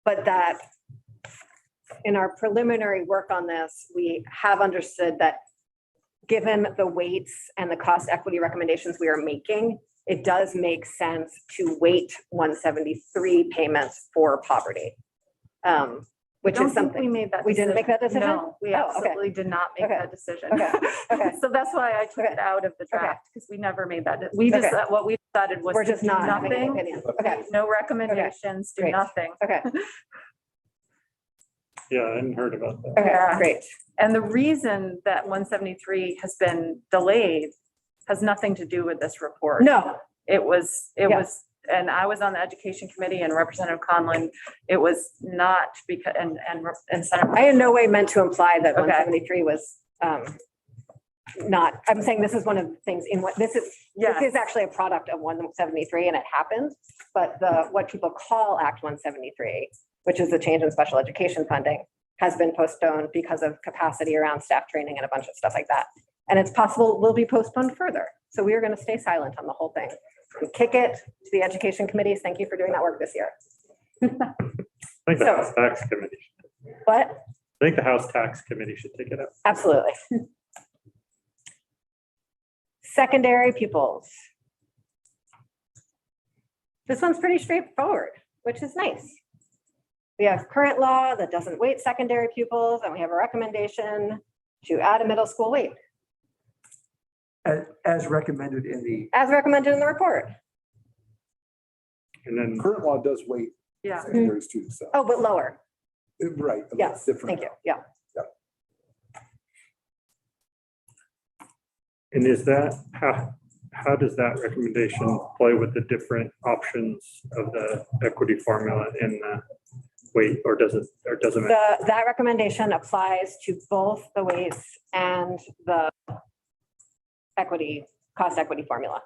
but that in our preliminary work on this, we have understood that given the weights and the cost equity recommendations we are making, it does make sense to weight 173 payments for poverty, which is something we made that. We didn't make that decision? No, we Oh, okay. absolutely did not make Okay. that decision. Okay. Okay. So that's why I took it out of the draft, because we never made that. We just, Okay. what we decided was We're to just do not having an nothing, opinion. Okay, no recommendations, do Great. nothing. okay, Yeah, I hadn't heard about that. okay, Yeah. great. And the reason that 173 has been delayed has nothing to do with this report. No, It was, Yeah. and I was on the education committee, and Representative Conlon, it was not because, and Senator. I in no way meant to imply that Okay. 173 was not, I'm saying this is one of the things in what, this is actually a product of 173 and it happened, but what people call Act 173, which is the change in special education funding, has been postponed because of capacity around staff training and a bunch of stuff like that. And it's possible will be postponed further. So we are going to stay silent on the whole thing. We kick it to the education committees. Thank you for doing that work this year. I think the So- House Tax Committee, But I think the House Tax Committee should take it up. absolutely. Secondary pupils. This one's pretty straightforward, which is nice. We have current law that doesn't weight secondary pupils, and we have a recommendation to add a middle school weight, As recommended in the, as recommended in the report. And then Current law does weight Yeah. secondary students. So, Oh, but lower. right. a little Yes, different. thank you. Yeah. And is that, how does that recommendation play with the different options of the equity formula in the weight, or does it matter? That recommendation applies to both the weights and the cost equity formula.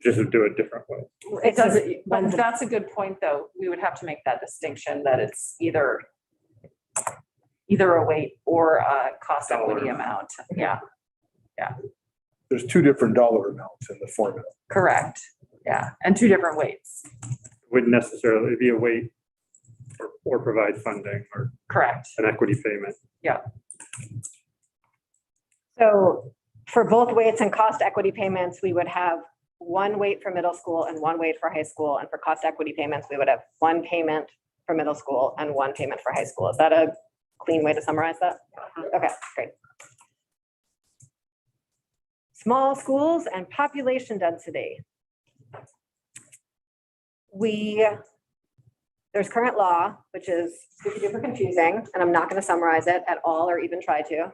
Just to do it different way? It It's just doesn't, but one- that's a good point, though. We would have to make that distinction that it's either a weight or a cost equity Dollar. amount. Yeah, There's 2 different dollar amounts in the formula. correct. Yeah, and two different weights. Wouldn't necessarily be a weight or provide funding or Correct. an equity payment. So for both weights and cost equity payments, we would have one weight for middle school and one weight for high school. And for cost equity payments, we would have one payment for middle school and one payment for high school. Is that a clean way to summarize that? Okay, great. Small schools and population density. There's current law, which is super duper confusing, and I'm not going to summarize it at all or even try to.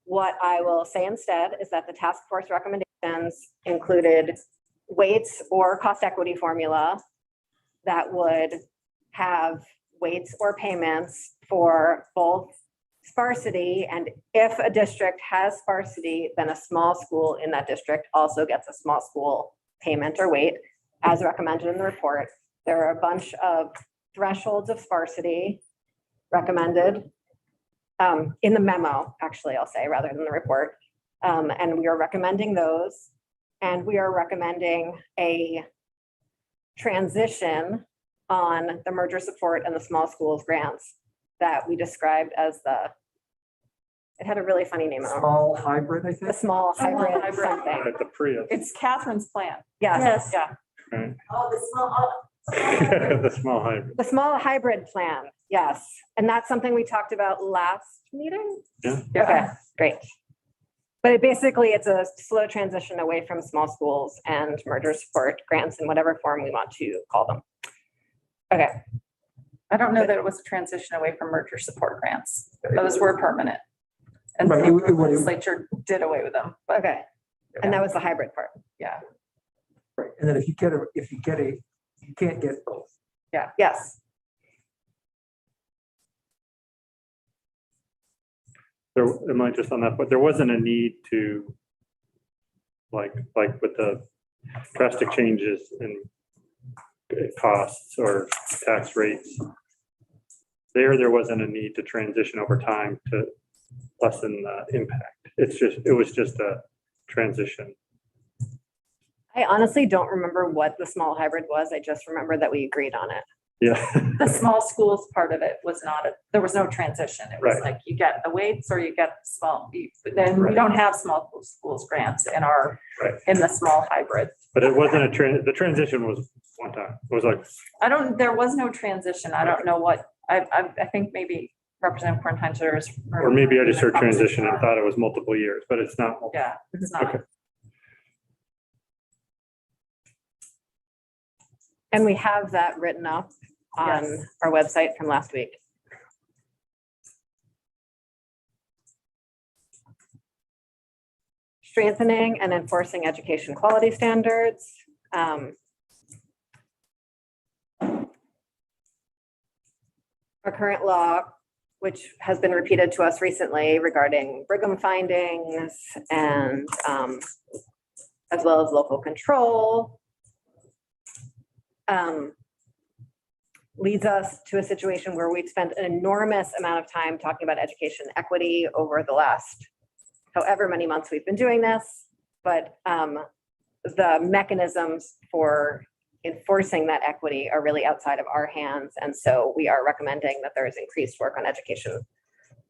What I will say instead is that the task force recommendations included weights or cost equity formula that would have weights or payments for both sparsity, and if a district has sparsity, then a small school in that district also gets a small school payment or weight, as recommended in the report. There are a bunch of thresholds of sparsity recommended in the memo, actually, I'll say, rather than the report. And we are recommending those. And we are recommending a transition on the merger support and the small schools grants that we described as it had a really funny name. Small hybrid, I The think. small hybrid hybrid. something. At the Prius. It's Catherine's plan. Yes, Yeah. Right. Oh, the small. The small hybrid. The small hybrid plan, yes. And that's something we talked about last meeting? Yeah. Okay, great. But it's a slow transition away from small schools and merger support grants in whatever form we want to call them. Okay, I don't know that it was a transition away from merger support grants. Those were permanent. And Right, the it would- legislature did away with them, but okay. And that was the hybrid part. yeah. Right, and then if you can't get both. Yes, There, am I just on that, but there wasn't a need to, like with the drastic changes in costs or tax rates. There wasn't a need to transition over time to lessen the impact. It was just a transition. I honestly don't remember what the small hybrid was. I just remember that we agreed on it. Yeah. The small schools part of it was there was no transition. It was Right. like you get the weights or you get but then we Right. don't have small schools grants in Right. in the small hybrid. But it wasn't the transition was one time. It was like, There was no transition. I don't know what, I think maybe Representative Kornheiser is. or maybe I just heard transition and thought it was multiple years, but it's not. multiple. Yeah, it's not. Okay. And we have that written up on Yes. our website from last week. Strengthening and enforcing education quality standards. Our current law, which has been repeated to us recently regarding Brigham findings and as well as local control, leads us to a situation where we've spent an enormous amount of time talking about education equity over the last however many months we've been doing this, but the mechanisms for enforcing that equity are really outside of our hands. And so we are recommending that there is increased work on education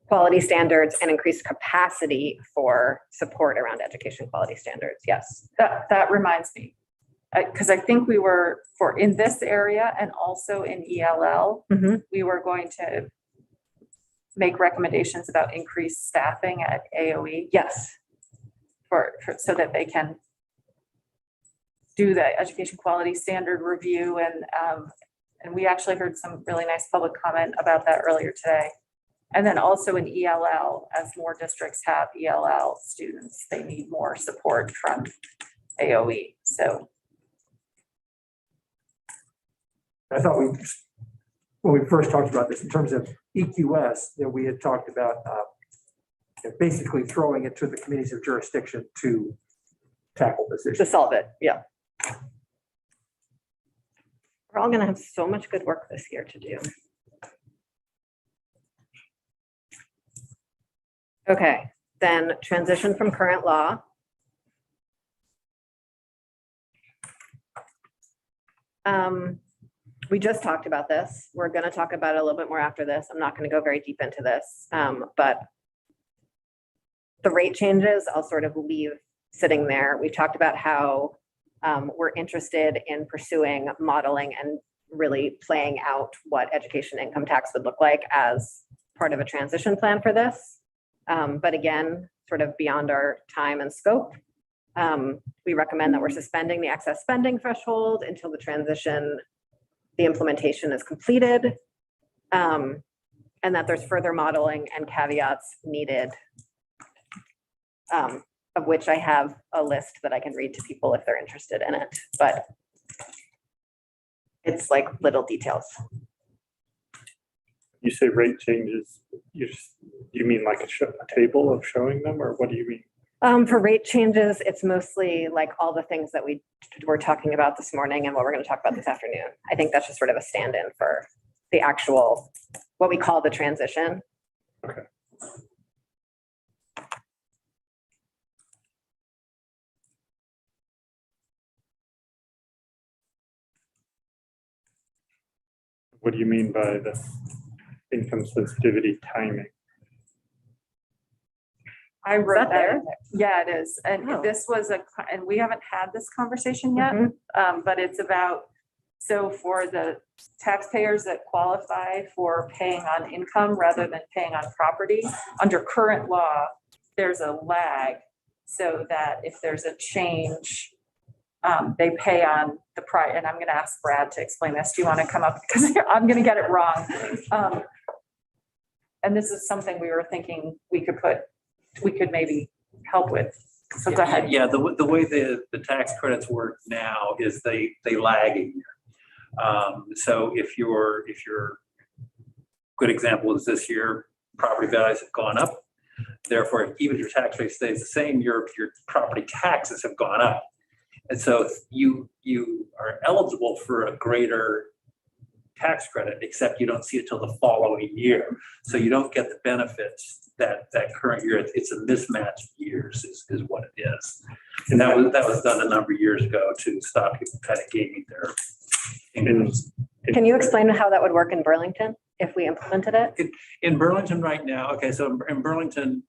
quality standards and increased capacity for support around education quality standards. Yes. That reminds me, because I think we were in this area and also in ELL, Mhm. we were going to make recommendations about increased staffing at AOE Yes. so that they can do the education quality standard review. And we actually heard some really nice public comment about that earlier today. And then also in ELL, as more districts have ELL students, they need more support from AOE. So I thought when we first talked about this in terms of EQS, that we had talked about basically throwing it to the committees of jurisdiction to tackle this To issue. solve it. Yeah. We're all going to have so much good work this year to do. Okay, then transition from current law. We just talked about this. We're going to talk about it a little bit more after this. I'm not going to go very deep into this, but the rate changes, I'll sort of leave sitting there. We talked about how we're interested in pursuing modeling and really playing out what education income tax would look like as part of a transition plan for this. But again, sort of beyond our time and scope. We recommend that we're suspending the excess spending threshold until the implementation is completed, and that there's further modeling and caveats needed, of which I have a list that I can read to people if they're interested in it, but it's like little details. You say rate changes, you mean like a table of showing them, or what do you mean? For rate changes, it's mostly like all the things that we were talking about this morning and what we're going to talk about this afternoon. I think that's just sort of a stand-in for the actual, what we call the transition. Okay. What do you mean by the income sensitivity timing? I wrote that there? Yeah, it is. And Oh. this was and we haven't had this conversation yet, but it's about, so for the taxpayers that qualify for paying on income rather than paying on property, under current law, there's a lag so that if there's a change, they pay on the price. And I'm going to ask Brad to explain this. Do you want to come up? Because I'm going to get it wrong. And this is something we were thinking we could maybe help with. So go ahead. Yeah, the way the tax credits work now is they lag a year. So if your good example is this year, property values have gone up. Therefore, even if your tax rate stays the same, your property taxes have gone up. And so you are eligible for a greater tax credit, except you don't see it till the following year. So you don't get the benefits that current year. It's a mismatch of years is what it is. And that was done a number of years ago to stop people kind of gaming their incomes. Can you explain how that would work in Burlington if we implemented it? In Burlington right now, okay, so in Burlington,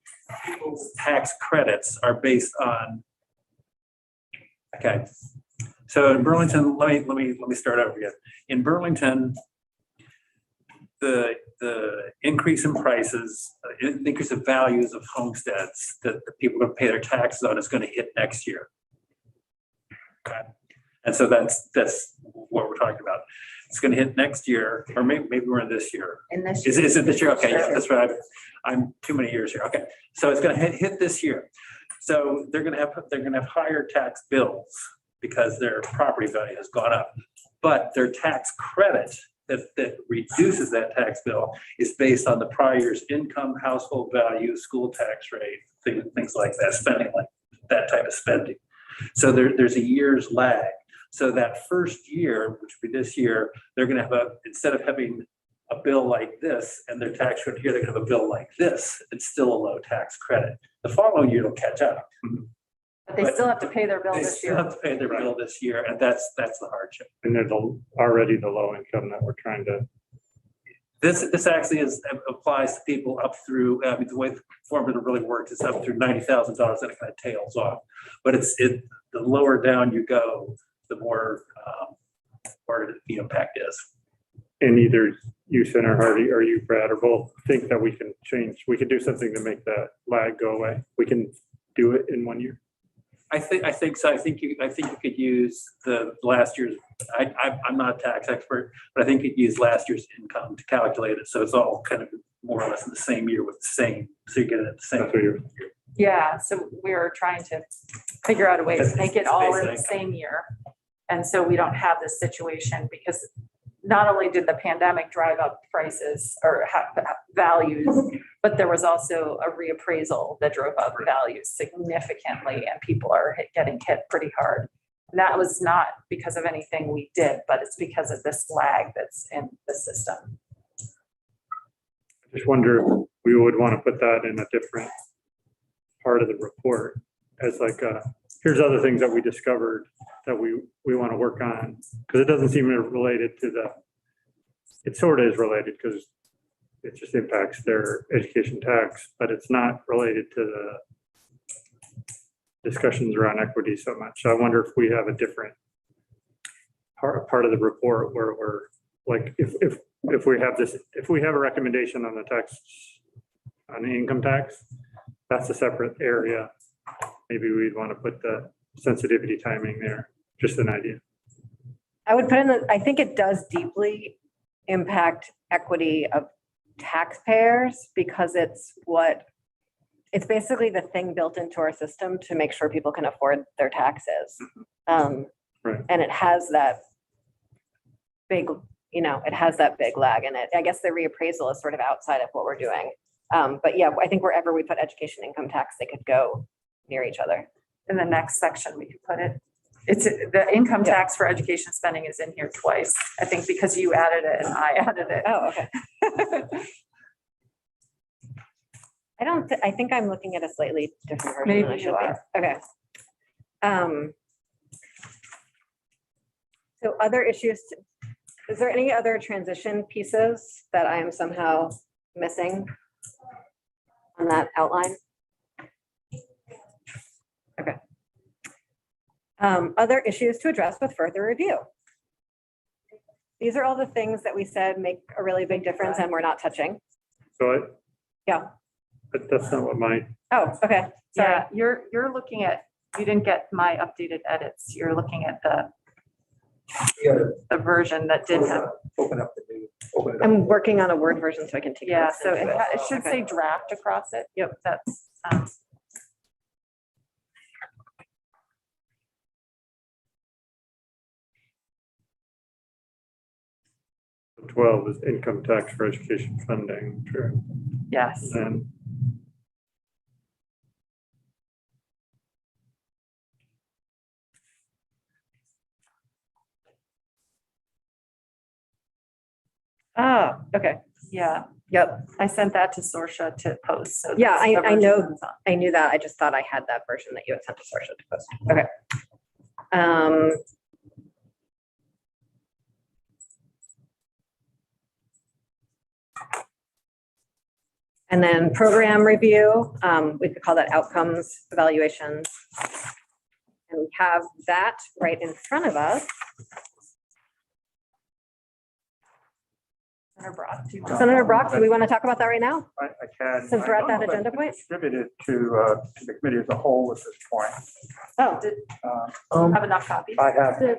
people's tax credits are based on, okay. So in Burlington, let me start over again. In Burlington, the increase in prices, increase of values of homesteads that the people are going to pay their taxes on is going to hit next year. Okay, and so that's what we're talking about. It's going to hit next year, or maybe we're in this year. In this Is it this year? Okay, yeah, that's right. I'm too many years here. Okay, so it's going to hit this year. So they're going to have higher tax bills because their property value has gone up, but their tax credit that reduces that tax bill is based on the prior year's income, household value, school tax rate, things like that, spending like that type of spending. So there's a year's lag. So that first year, which would be this year, they're going to have instead of having a bill like this and their tax credit here, they're going to have a bill like this. It's still a low tax credit. The following year will catch up. But they still have to pay their bill They this still year. have to pay their bill this year, and that's the hardship. And they're already the low income that we're trying to. This actually applies to people up through, I mean, the way the formula really works is up through $90,000, then it kind of tails off. But the lower down you go, the more the impact is. And either you, Senator Hardy, or you, Brad, or both think that we can do something to make that lag go away. We can do it in 1 year. I think so. I think you could use the last year's. I'm not a tax expert, but I think you'd use last year's income to calculate it. So it's all kind of more or less in the same year with the same. So you get it at the same. That's what you're. Yeah, so we're trying to figure out a way to make it all in the same year. And so we don't have this situation, because not only did the pandemic drive up prices or values, but there was also a reappraisal that drove up values significantly, and people are getting hit pretty hard. And that was not because of anything we did, but it's because of this lag that's in the system. I just wonder if we would want to put that in a different part of the report as like here's other things that we discovered that we want to work on, because it doesn't seem related to it sort of is related because it just impacts their education tax, but it's not related to the discussions around equity so much. So I wonder if we have a different part of the report where we're like, if we have a recommendation on the tax, on the income tax, that's a separate area. Maybe we'd want to put the sensitivity timing there, just an idea. I would I think it does deeply impact equity of taxpayers because it's basically the thing built into our system to make sure people can afford their taxes. Right. And it has that big, it has that big lag in it. I guess the reappraisal is sort of outside of what we're doing. But yeah, I think wherever we put education income tax, they could go near each other. In the next section, we could put it. It's the income tax for education spending is in here twice, I think, because you added it and I added it. Oh, okay. I think I'm looking at a slightly different version. than I Maybe should you be. are. Okay. So other issues, is there any other transition pieces that I am somehow missing on that outline? Okay. Other issues to address with further review. These are all the things that we said make a really big difference and we're not touching. So Yeah. but that's not what my, Oh, okay. Sorry. Yeah, you're looking at, you didn't get my updated edits. You're looking at the version that did have. Open up the new, open it up. I'm working on a Word version so I can take. Yeah, notes so into it should say draft across it. Yep, that's. 12 is income tax for education funding, true. Yes. And Oh, okay. Yeah, Yep. I sent that to Sorsha to post. So Yeah, that's the I know. version that's on. I knew that. I just thought I had that version that you had sent to Sorsha to post. Okay. And then program review, we could call that outcomes evaluations. And we have that right in front of us. Senator Brock, do you want- Senator Brock, do we want to talk about that right now? I can. Since we're at I don't that know if agenda it's point? Distributed to the committee as a whole at this point. Oh, Have enough copies? I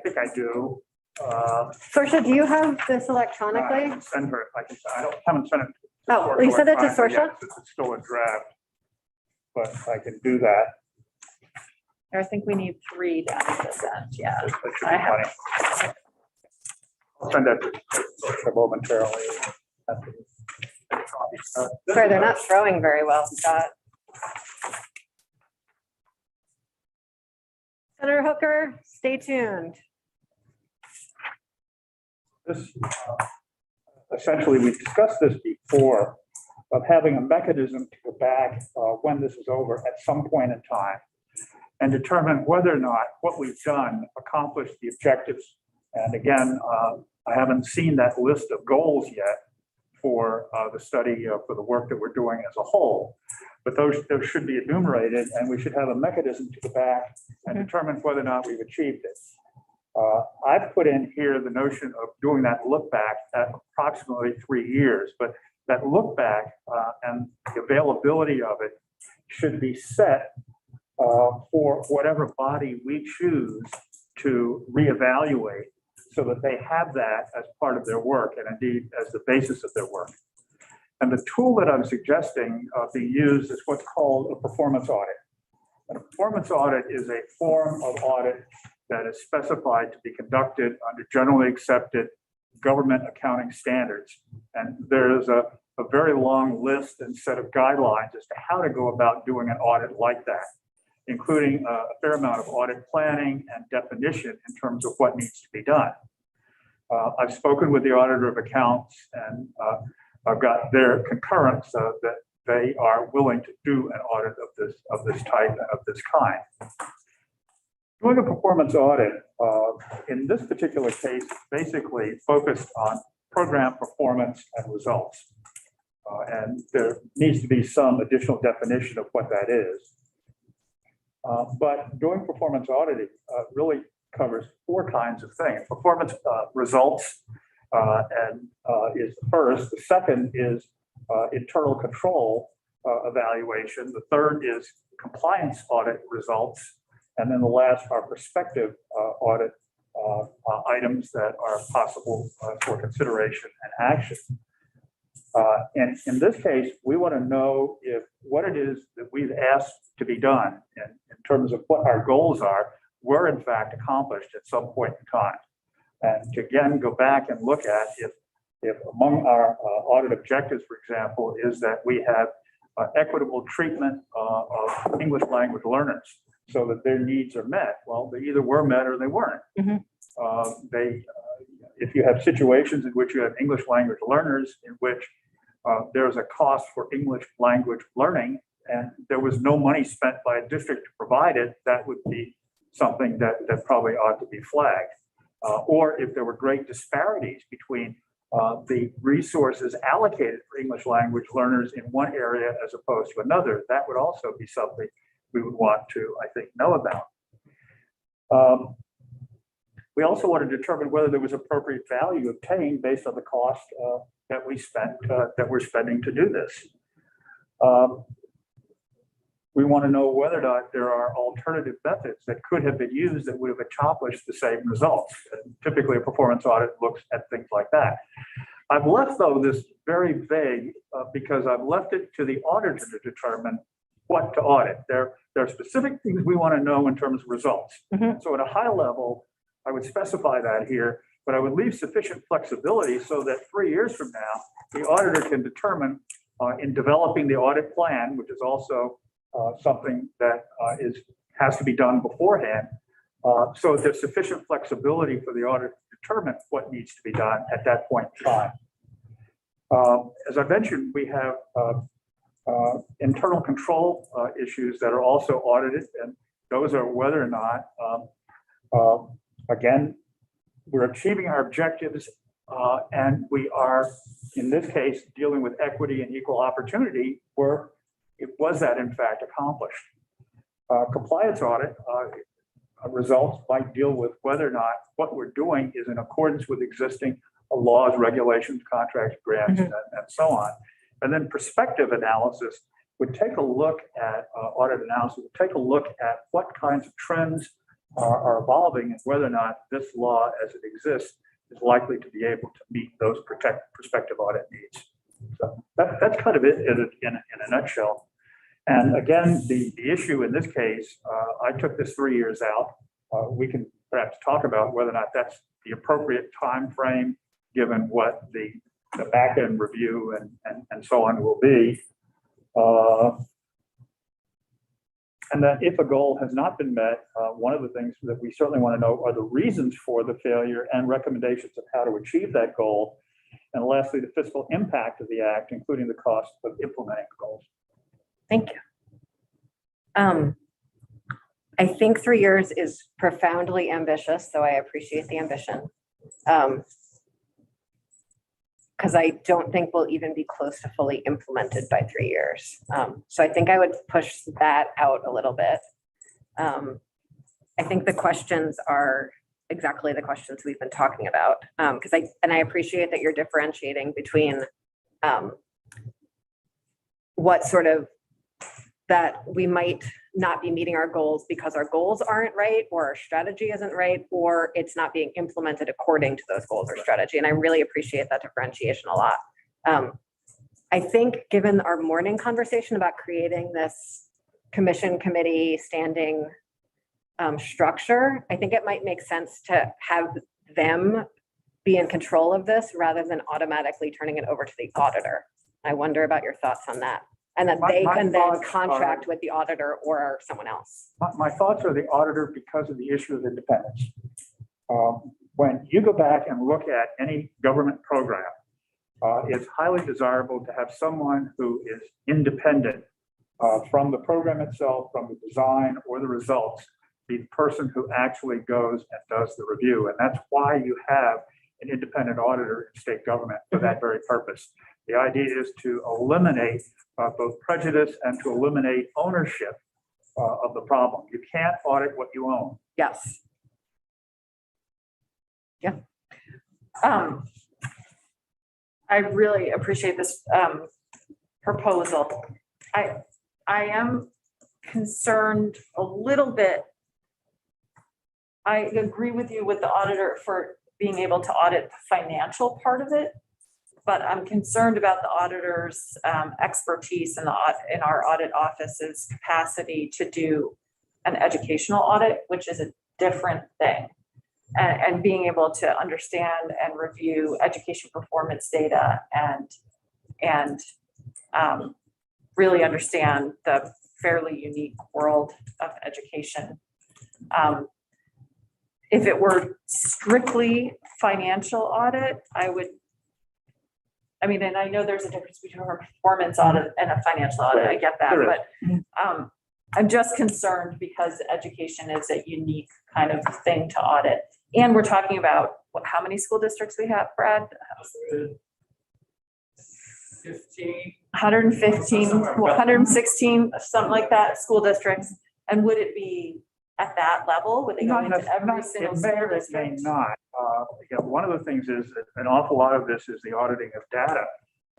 think I do. Sorsha, do you have this I electronically? can send her, haven't sent it. to Oh, Sorsha you sent it to electronically Sorsha? yet, since It's still a draft. But I can do that. I think we need 3 down at this end, yeah. That should be I have- plenty. I'll send that to Sorsha momentarily. Sorry, they're not throwing very well, Scott. Senator Hooker, stay tuned. This, essentially, we discussed this before, of having a mechanism to go back when this is over at some point in time and determine whether or not what we've done accomplished the objectives. And again, I haven't seen that list of goals yet for the study, for the work that we're doing as a whole. But those should be enumerated, and we should have a mechanism to go back and determine whether or not we've achieved it. I've put in here the notion of doing that look back at approximately 3 years, but that look back and the availability of it should be set for whatever body we choose to reevaluate, so that they have that as part of their work and indeed as the basis of their work. And the tool that I'm suggesting being used is what's called a performance audit. And a performance audit is a form of audit that is specified to be conducted under generally accepted government accounting standards. And there's a very long list and set of guidelines as to how to go about doing an audit like that, including a fair amount of audit planning and definition in terms of what needs to be done. I've spoken with the auditor of accounts, and I've got their concurrence that they are willing to do an audit of this type and of this kind. Doing a performance audit, in this particular case, basically focused on program performance and results. And there needs to be some additional definition of what that is. But doing performance auditing really covers four kinds of things. Performance results is the first. The second is internal control evaluation. The third is compliance audit results. And then the last are prospective audit items that are possible for consideration and action. And in this case, we want to know if what it is that we've asked to be done in terms of what our goals are, were in fact accomplished at some point in time. And to again, go back and look at if among our audit objectives, for example, is that we have equitable treatment of English language learners so that their needs are met. Well, they either were met or they weren't. If you have situations in which you have English language learners in which there's a cost for English language learning and there was no money spent by a district to provide it, that would be something that probably ought to be flagged. Or if there were great disparities between the resources allocated for English language learners in one area as opposed to another, that would also be something we would want to, I think, know about. We also want to determine whether there was appropriate value obtained based on the cost that we're spending to do this. We want to know whether or not there are alternative methods that could have been used that would have accomplished the same results. And typically, a performance audit looks at things like that. I've left, though, this very vague because I've left it to the auditor to determine what to audit. There are specific things we want to know in terms of results. So at a high level, I would specify that here, but I would leave sufficient flexibility so that 3 years from now, the auditor can determine in developing the audit plan, which is also something that has to be done beforehand. So there's sufficient flexibility for the auditor to determine what needs to be done at that point in time. As I mentioned, we have internal control issues that are also audited, and those are whether or not, again, we're achieving our objectives and we are, in this case, dealing with equity and equal opportunity where was that in fact accomplished. Compliance audit results might deal with whether or not what we're doing is in accordance with existing laws, regulations, contracts, grants, and so on. And then prospective analysis would take a look at audit analysis, would take a look at what kinds of trends are evolving and whether or not this law as it exists is likely to be able to meet those prospective audit needs. So that's kind of it in a nutshell. And again, the issue in this case, I took this 3 years out. We can perhaps talk about whether or not that's the appropriate time frame, given what the back end review and so on will be. And that if a goal has not been met, one of the things that we certainly want to know are the reasons for the failure and recommendations of how to achieve that goal. And lastly, the fiscal impact of the act, including the cost of implementing the goals. Thank you. I think 3 years is profoundly ambitious, so I appreciate the ambition. Because I don't think we'll even be close to fully implemented by 3 years. So I think I would push that out a little bit. I think the questions are exactly the questions we've been talking about. Because I appreciate that you're differentiating between what sort of that we might not be meeting our goals because our goals aren't right or our strategy isn't right or it's not being implemented according to those goals or strategy. And I really appreciate that differentiation a lot. I think given our morning conversation about creating this commission committee standing structure, I think it might make sense to have them be in control of this rather than automatically turning it over to the auditor. I wonder about your thoughts on that. And that they can then contract with the auditor or someone else. My thoughts are the auditor because of the issue of independence. When you go back and look at any government program, it's highly desirable to have someone who is independent from the program itself, from the design or the results, the person who actually goes and does the review. And that's why you have an independent auditor in state government for that very purpose. The idea is to eliminate both prejudice and to eliminate ownership of the problem. You can't audit what you own. Yes. Yeah. I really appreciate this proposal. I am concerned a little bit. I agree with you with the auditor for being able to audit the financial part of it, but I'm concerned about the auditor's expertise in our audit office's capacity to do an educational audit, which is a different thing. And being able to understand and review education performance data and really understand the fairly unique world of education. If it were strictly financial audit, and I know there's a difference between a performance audit and a financial audit, I get that, There but I'm just concerned because education is a unique kind of thing to audit. And we're talking about how many school districts we have, Brad? 15. 115, 116, something like that, school districts. And would it be at that level? Would they go into every single It may school or it may district? not. One of the things is that an awful lot of this is the auditing of data.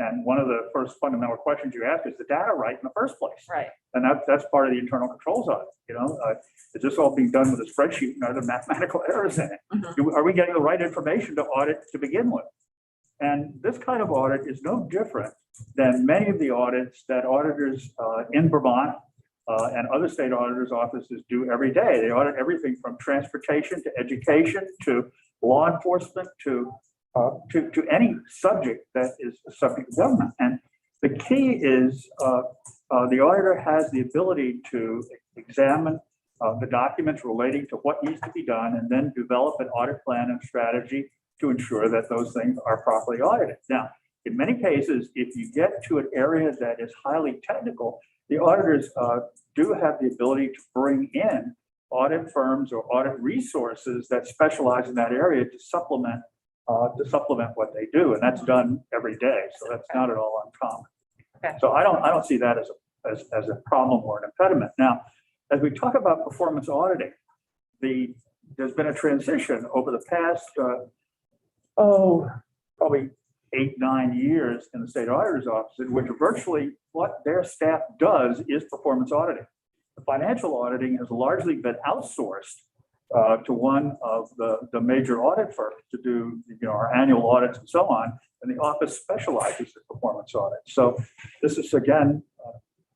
And one of the first fundamental questions you ask is the data right in the first place? Right. And that's part of the internal controls audit. Is this all being done with a spreadsheet and are there mathematical errors in it? Are we getting the right information to audit to begin with? And this kind of audit is no different than many of the audits that auditors in Vermont and other state auditors' offices do every day. They audit everything from transportation to education to law enforcement to any subject that is a subject of government. And the key is the auditor has the ability to examine the documents relating to what needs to be done and then develop an audit plan and strategy to ensure that those things are properly audited. Now, in many cases, if you get to an area that is highly technical, the auditors do have the ability to bring in audit firms or audit resources that specialize in that area to supplement what they do, and that's done every day. So that's not at all uncommon. Okay. So I don't see that as a problem or an impediment. Now, as we talk about performance auditing, there's been a transition over the past probably 8-9 years in the state auditor's office, in which virtually what their staff does is performance auditing. The financial auditing has largely been outsourced to one of the major audit firms to do our annual audits and so on, and the office specializes in performance audits. So this is again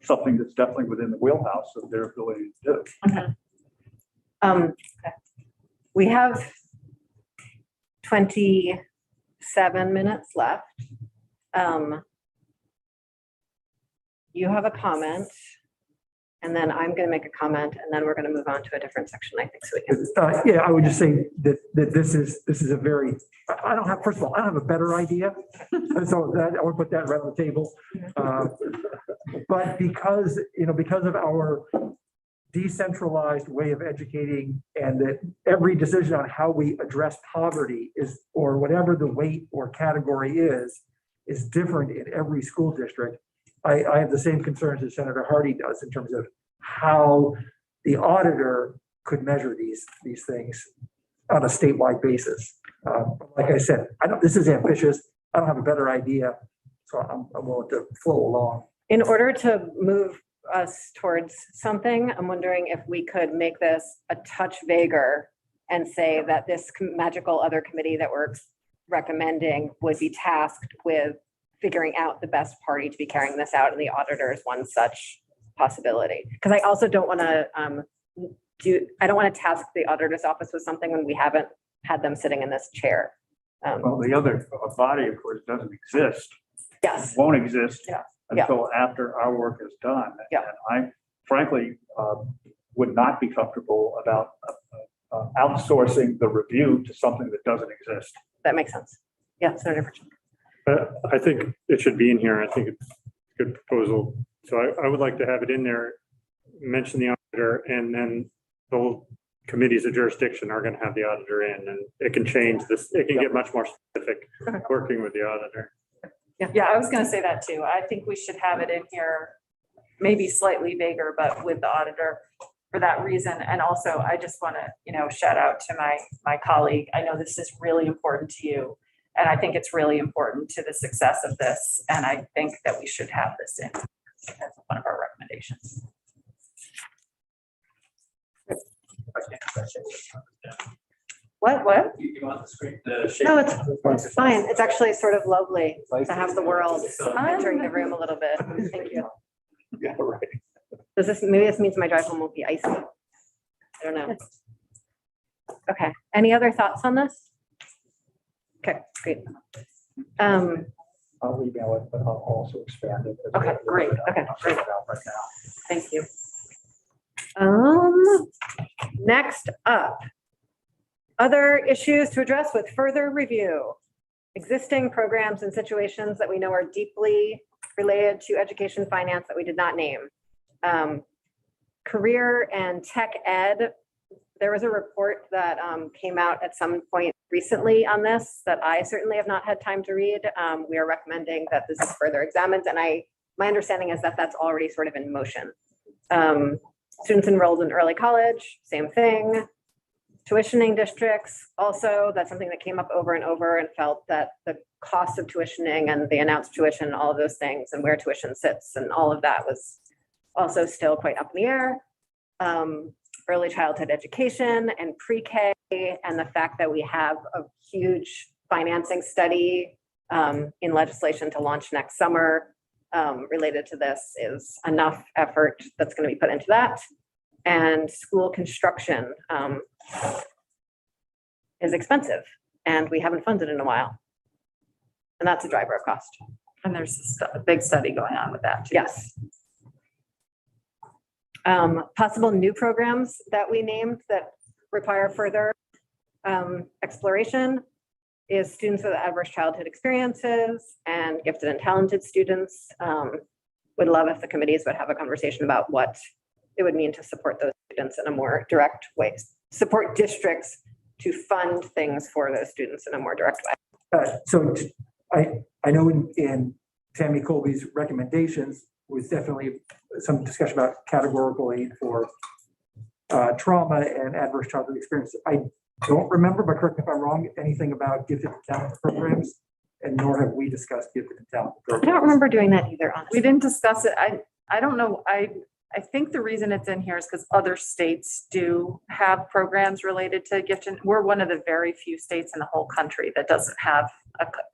something that's definitely within the wheelhouse of their ability to do. Okay. We have 27 minutes left. You have a comment, and then I'm going to make a comment, and then we're going to move on to a different section, I think, so we can. Yeah, I would just say that this is a very, first of all, I don't have a better idea. So I would put that right on the table. But because of our decentralized way of educating, and that every decision on how we address poverty is, or whatever the weight or category is different in every school district. I have the same concerns as Senator Hardy does in terms of how the auditor could measure these things on a statewide basis. Like I said, this is ambitious. I don't have a better idea, so I'm willing to flow along. In order to move us towards something, I'm wondering if we could make this a touch vaguer and say that this magical other committee that we're recommending would be tasked with figuring out the best party to be carrying this out, and the auditor is one such possibility. Because I also don't want to I don't want to task the auditor's office with something when we haven't had them sitting in this chair. Well, the other body, of course, doesn't exist. Yes. Won't exist Yeah. until after our work is done. Yeah. And I frankly would not be comfortable about outsourcing the review to something that doesn't exist. That makes sense. Yeah, Senator Pritchett. I think it should be in here. I think it's a good proposal. So I would like to have it in there, mention the auditor, and then committees of jurisdiction are going to have the auditor in, and it can change this, it can get much more specific working with the auditor. Yeah, I was gonna say that too. I think we should have it in here, maybe slightly bigger, but with the auditor for that reason. And also, I just want to, shout out to my colleague. I know this is really important to you. And I think it's really important to the success of this. And I think that we should have this in as one of our recommendations. What? You want the screen, the shape? No, it's fine. It's actually sort of lovely to have the world entering the room a little bit. Thank you. Yeah, right. Maybe this means my drive home will be icy. I don't know. Okay, any other thoughts on this? Okay, great. I'll email it, but I'll also expand it. Okay, great. Okay, great. Right now. Thank you. Next up, other issues to address with further review. Existing programs and situations that we know are deeply related to education finance that we did not name. Career and tech ed. There was a report that came out at some point recently on this that I certainly have not had time to read. We are recommending that this is further examined, and my understanding is that that's already sort of in motion. Students enrolled in early college, same thing. Tuitioning districts, also, that's something that came up over and over, and felt that the cost of tuitioning and the announced tuition, all of those things, and where tuition sits and all of that was also still quite up in the air. Early childhood education and pre-K, and the fact that we have a huge financing study in legislation to launch next summer related to this is enough effort that's going to be put into that. And school construction is expensive, and we haven't funded in a while. And that's a driver of cost. And there's a big study going on with that too. Yes. Possible new programs that we named that require further exploration is students with adverse childhood experiences and gifted and talented students. Would love if the committees would have a conversation about what it would mean to support those students in a more direct way. Support districts to fund things for those students in a more direct way. So I know in Tammy Colby's recommendations was definitely some discussion about categorical aid for trauma and adverse childhood experience. I don't remember, but correct me if I'm wrong, anything about gifted and talented programs, and nor have we discussed gifted and talented I programs. don't remember doing that either, honestly. We didn't discuss it. I don't know. I think the reason it's in here is because other states do have programs related to gifted. We're one of the very few states in the whole country that doesn't have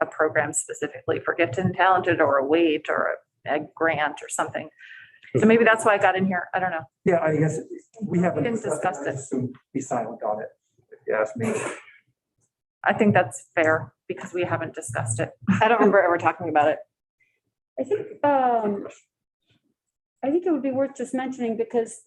a program specifically for gifted and talented, or a wait, or a grant or something. So maybe that's why I got in here. I don't know. Yeah, I guess we haven't Didn't discuss it. So be silent on it, if you ask me. I think that's fair because we haven't discussed it. I don't remember ever talking about it. I think it would be worth just mentioning because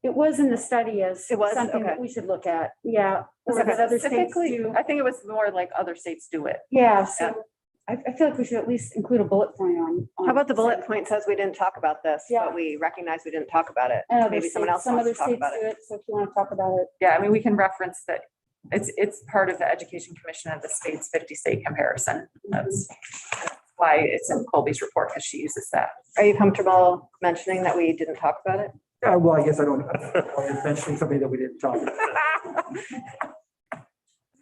it was in the study as It was? something that Okay. we should look at. Yeah. or Okay. that other states Specifically, do. I think it was more like other states do it. Yeah, so I feel like we should at least include a bullet point on. How about the bullet point says we didn't talk about this, Yeah. but we recognize we didn't talk about it. And other Maybe someone states- else some wants other to talk states about do it. So if you want to talk about it. Yeah, I mean, we can reference that. It's part of the Education Commission of the state's 50-state comparison. That's why it's in Colby's report, because she uses that. Are you comfortable mentioning that we didn't talk about it? Well, I guess I don't mentioning something that we didn't talk about.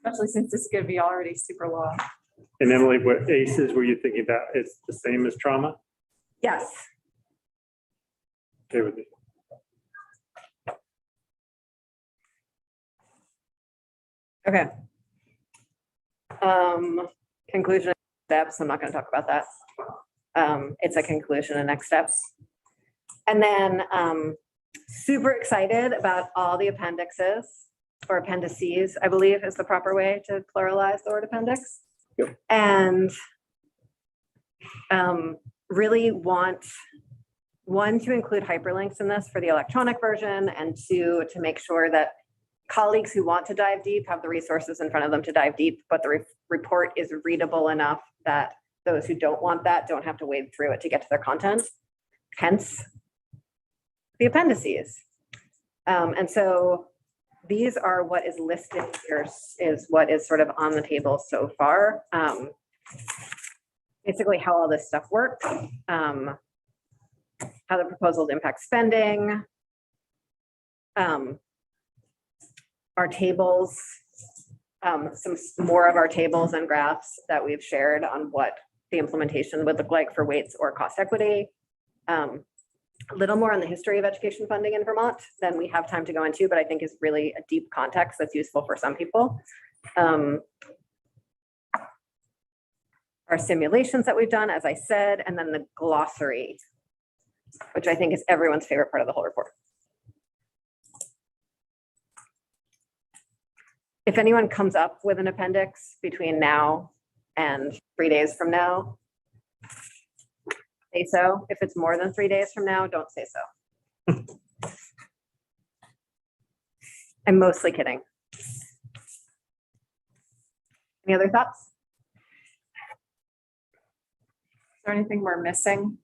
Especially since this is going to be already super long. And Emily, what ACEs were you thinking that it's the same as trauma? Yes. Okay with me. Okay. Conclusion and steps. I'm not going to talk about that. It's a conclusion and next steps. And then super excited about all the appendixes, or appendices, I believe is the proper way to pluralize the word appendix. Yep. And really want, one, to include hyperlinks in this for the electronic version, and two, to make sure that colleagues who want to dive deep have the resources in front of them to dive deep, but the report is readable enough that those who don't want that don't have to wade through it to get to their content. Hence the appendices. And so these are what is listed here is what is sort of on the table so far. Basically how all this stuff works, how the proposals impact spending, our tables, some more of our tables and graphs that we've shared on what the implementation would look like for weights or cost equity. A little more on the history of education funding in Vermont than we have time to go into, but I think is really a deep context that's useful for some people. Our simulations that we've done, as I said, and then the glossary, which I think is everyone's favorite part of the whole report. If anyone comes up with an appendix between now and 3 days from now, say so. If it's more than 3 days from now, don't say so. I'm mostly kidding. Any other thoughts? Is there anything we're missing?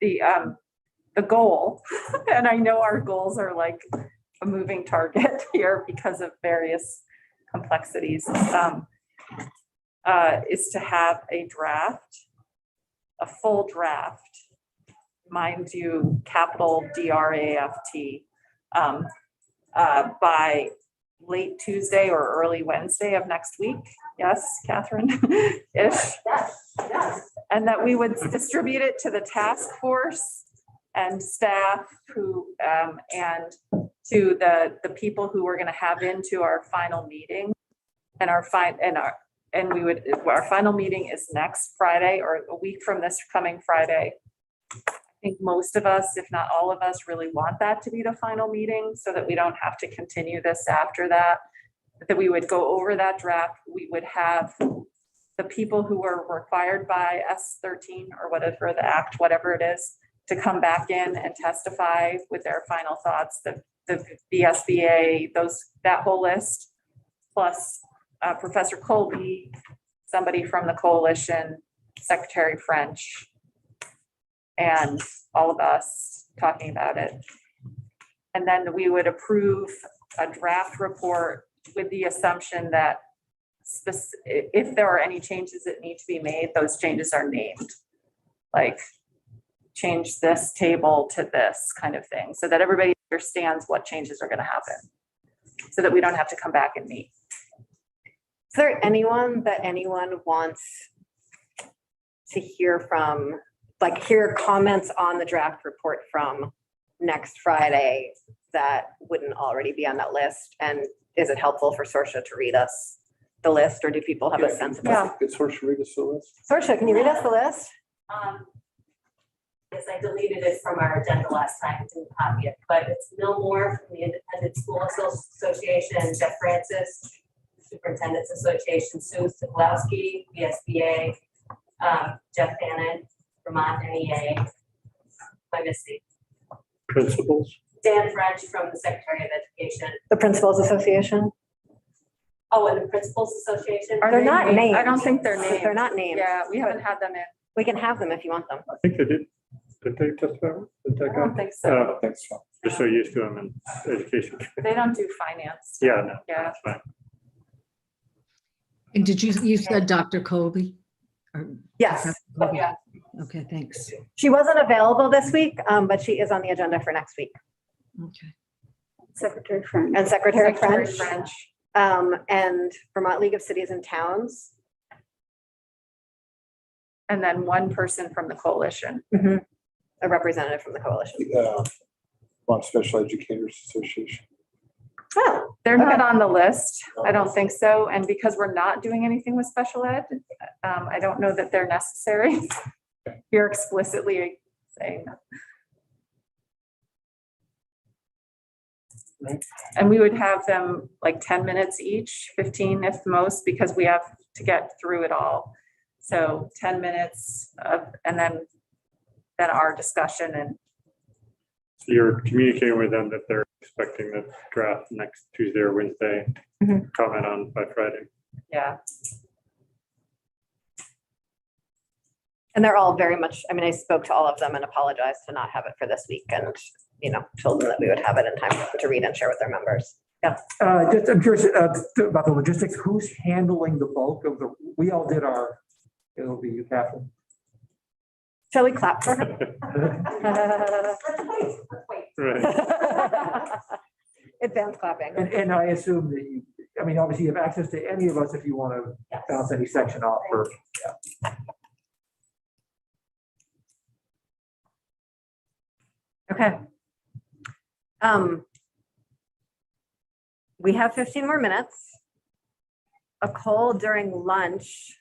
The goal, and I know our goals are like a moving target here because of various complexities, is to have a draft, a full draft, mind you, capital DRAFT, by late Tuesday or early Wednesday of next week. Yes, Catherine, ish. Yes. And that we would distribute it to the task force and staff who, and to the people who we're going to have into our final meeting. And our final meeting is next Friday, or a week from this coming Friday. I think most of us, if not all of us, really want that to be the final meeting so that we don't have to continue this after that. That we would go over that draft. We would have the people who were required by S13 or whatever the act, whatever it is, to come back in and testify with their final thoughts. The VSBA, that whole list, plus Professor Colby, somebody from the coalition, Secretary French, and all of us talking about it. And then we would approve a draft report with the assumption that if there are any changes that need to be made, those changes are named. Like change this table to this kind of thing, so that everybody understands what changes are going to happen, so that we don't have to come back and meet. Is there anyone wants to hear from, like hear comments on the draft report from next Friday that wouldn't already be on that list? And is it helpful for Sorsha to read us the list, or do people have a sense of it? Yeah. It's Sorsha, read us the list. Sorsha, can you read us the list? Yes, I deleted it from our agenda last time, didn't copy it, but it's Millmore from the Independent School Association, Jeff Francis, Superintendent's Association, Sue Siglowski, VSBA, Jeff Fannin, Vermont NEA, I missed Principals. Dan French from the Secretary of Education. The Principals Association? Oh, and the Principals Association. They're not named. I don't think they're named. They're not named. Yeah, we haven't had them in. We can have them if you want them. I think they did. Did they testify? Did that I don't guy? think so. Thanks, Sean. Just so used to them in education. They don't do finance. Yeah, no, Yeah. that's fine. And did you said Dr. Colby? Or- Yes. Colby? Yeah. Okay, thanks. She wasn't available this week, but she is on the agenda for next week. Okay. Secretary French. And Secretary Secretary French, French. and Vermont League of Cities and Towns. And then one person from the coalition. A representative from the coalition. Vermont Special Educators Association. Oh, They're not on the list. I don't think so. And because we're not doing anything with special ed, I don't know that they're necessary. You're explicitly saying that. Right. And we would have them like 10 minutes each, 15 if most, because we have to get through it all. So 10 minutes and then our discussion. And So you're communicating with them that they're expecting the draft next Tuesday or Wednesday, comment on by Friday. yeah. And they're all very much, I mean, I spoke to all of them and apologized to not have it for this week and, told them that we would have it in time for them to read and share with their members. I'm curious about the logistics. Who's handling the bulk of we all did it'll be you, Catherine. Shall we clap for her? Right. Advanced clapping. And I assume that obviously you have access to any of us if you want to bounce any section off or. Okay. We have 15 more minutes. Nicole during lunch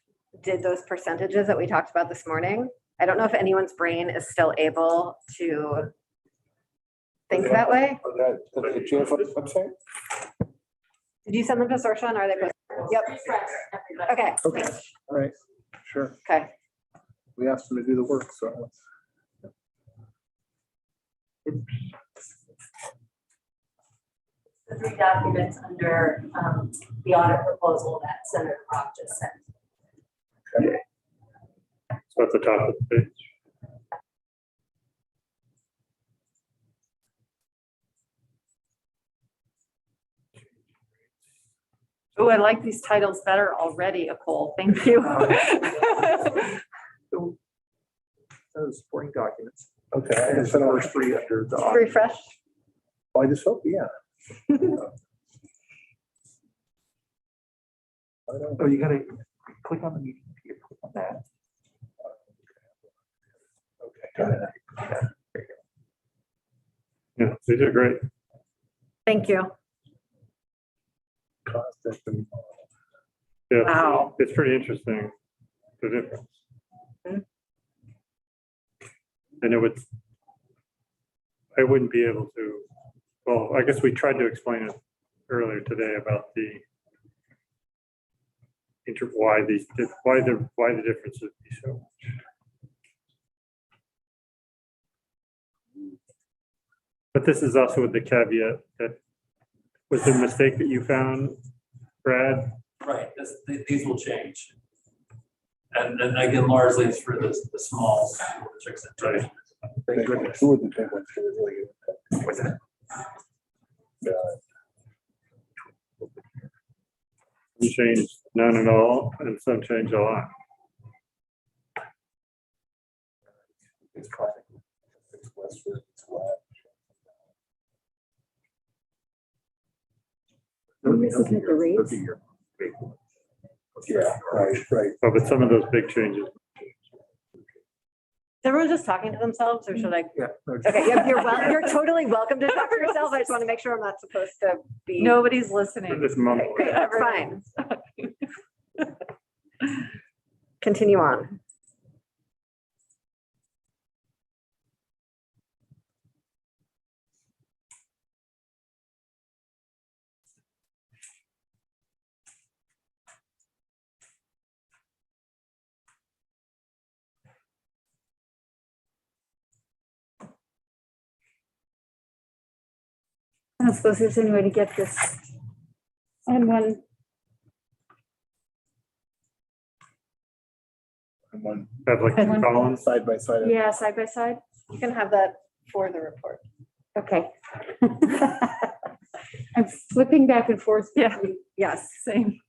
did those percentages that we talked about this morning. I don't know if anyone's brain is still able to think that way. The GFO website? Did you send them to Sorsha and are they posted? Yep. Refresh, everybody. Okay, Okay, all right, sure. okay. We asked them to do the work, so. The 3 documents under the audit proposal that Senator Croft just sent. So at the top of the page. Oh, I like these titles better already, Nicole. Thank you. So, supporting documents. Okay, I And guess it's the I first 3 under the. audit. Refresh. just hope, yeah. I don't- Oh, you gotta click on the meeting. Here, click on that. Okay, got it. Yeah, these are great. Thank you. Cost estimate. Yeah, Wow. it's pretty interesting, the difference. Mhm. And I wouldn't be able to, well, I guess we tried to explain it earlier today about the why the difference would be so much. But this is also with the caveat that was the mistake that you found, Brad. Right, these will change. And again, largely it's for the small districts. Right. Thank goodness. Two of the big ones, were really good. What's that? Yeah. Some change none at all, and some change a lot. It's classic. It's Westford, it's flat. This isn't the rates. Those are your big ones. Yeah, right. Oh, but some of those big changes. Is everyone just talking to themselves or should I? Yeah. no, Okay, you're totally welcome to talk to yourself. I just want to make sure I'm not supposed to be. Nobody's listening. This mumble. Great, fine. Continue on. I don't suppose there's any way to get this on one. And one Have like two columns. side by side. Yeah, side by side. You can have that for the report. Okay. I'm flipping back and forth. Yeah. Yes. Same.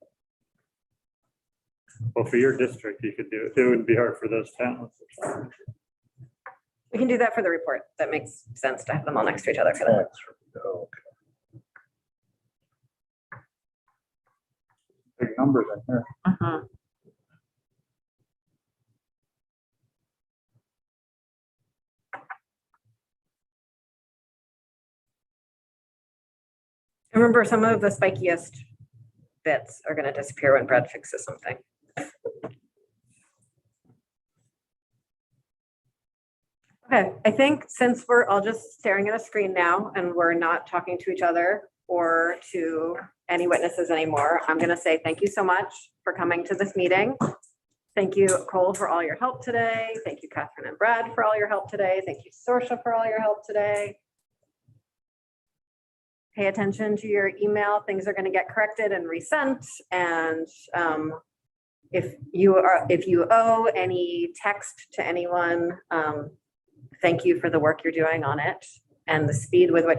Well, for your district, you could do it. It wouldn't be hard for those towns. We can do that for the report. That makes sense to have them all next to each other for that. Oh, Big numbers in here. Uh-huh. Remember, some of the spikiest bits are going to disappear when Brad fixes something. Okay, I think since we're all just staring at a screen now and we're not talking to each other or to any witnesses anymore, I'm going to say thank you so much for coming to this meeting. Thank you, Cole, for all your help today. Thank you, Catherine and Brad, for all your help today. Thank you, Sorsha, for all your help today. Pay attention to your email. Things are going to get corrected and resent. And if you owe any text to anyone, thank you for the work you're doing on it and the speed with which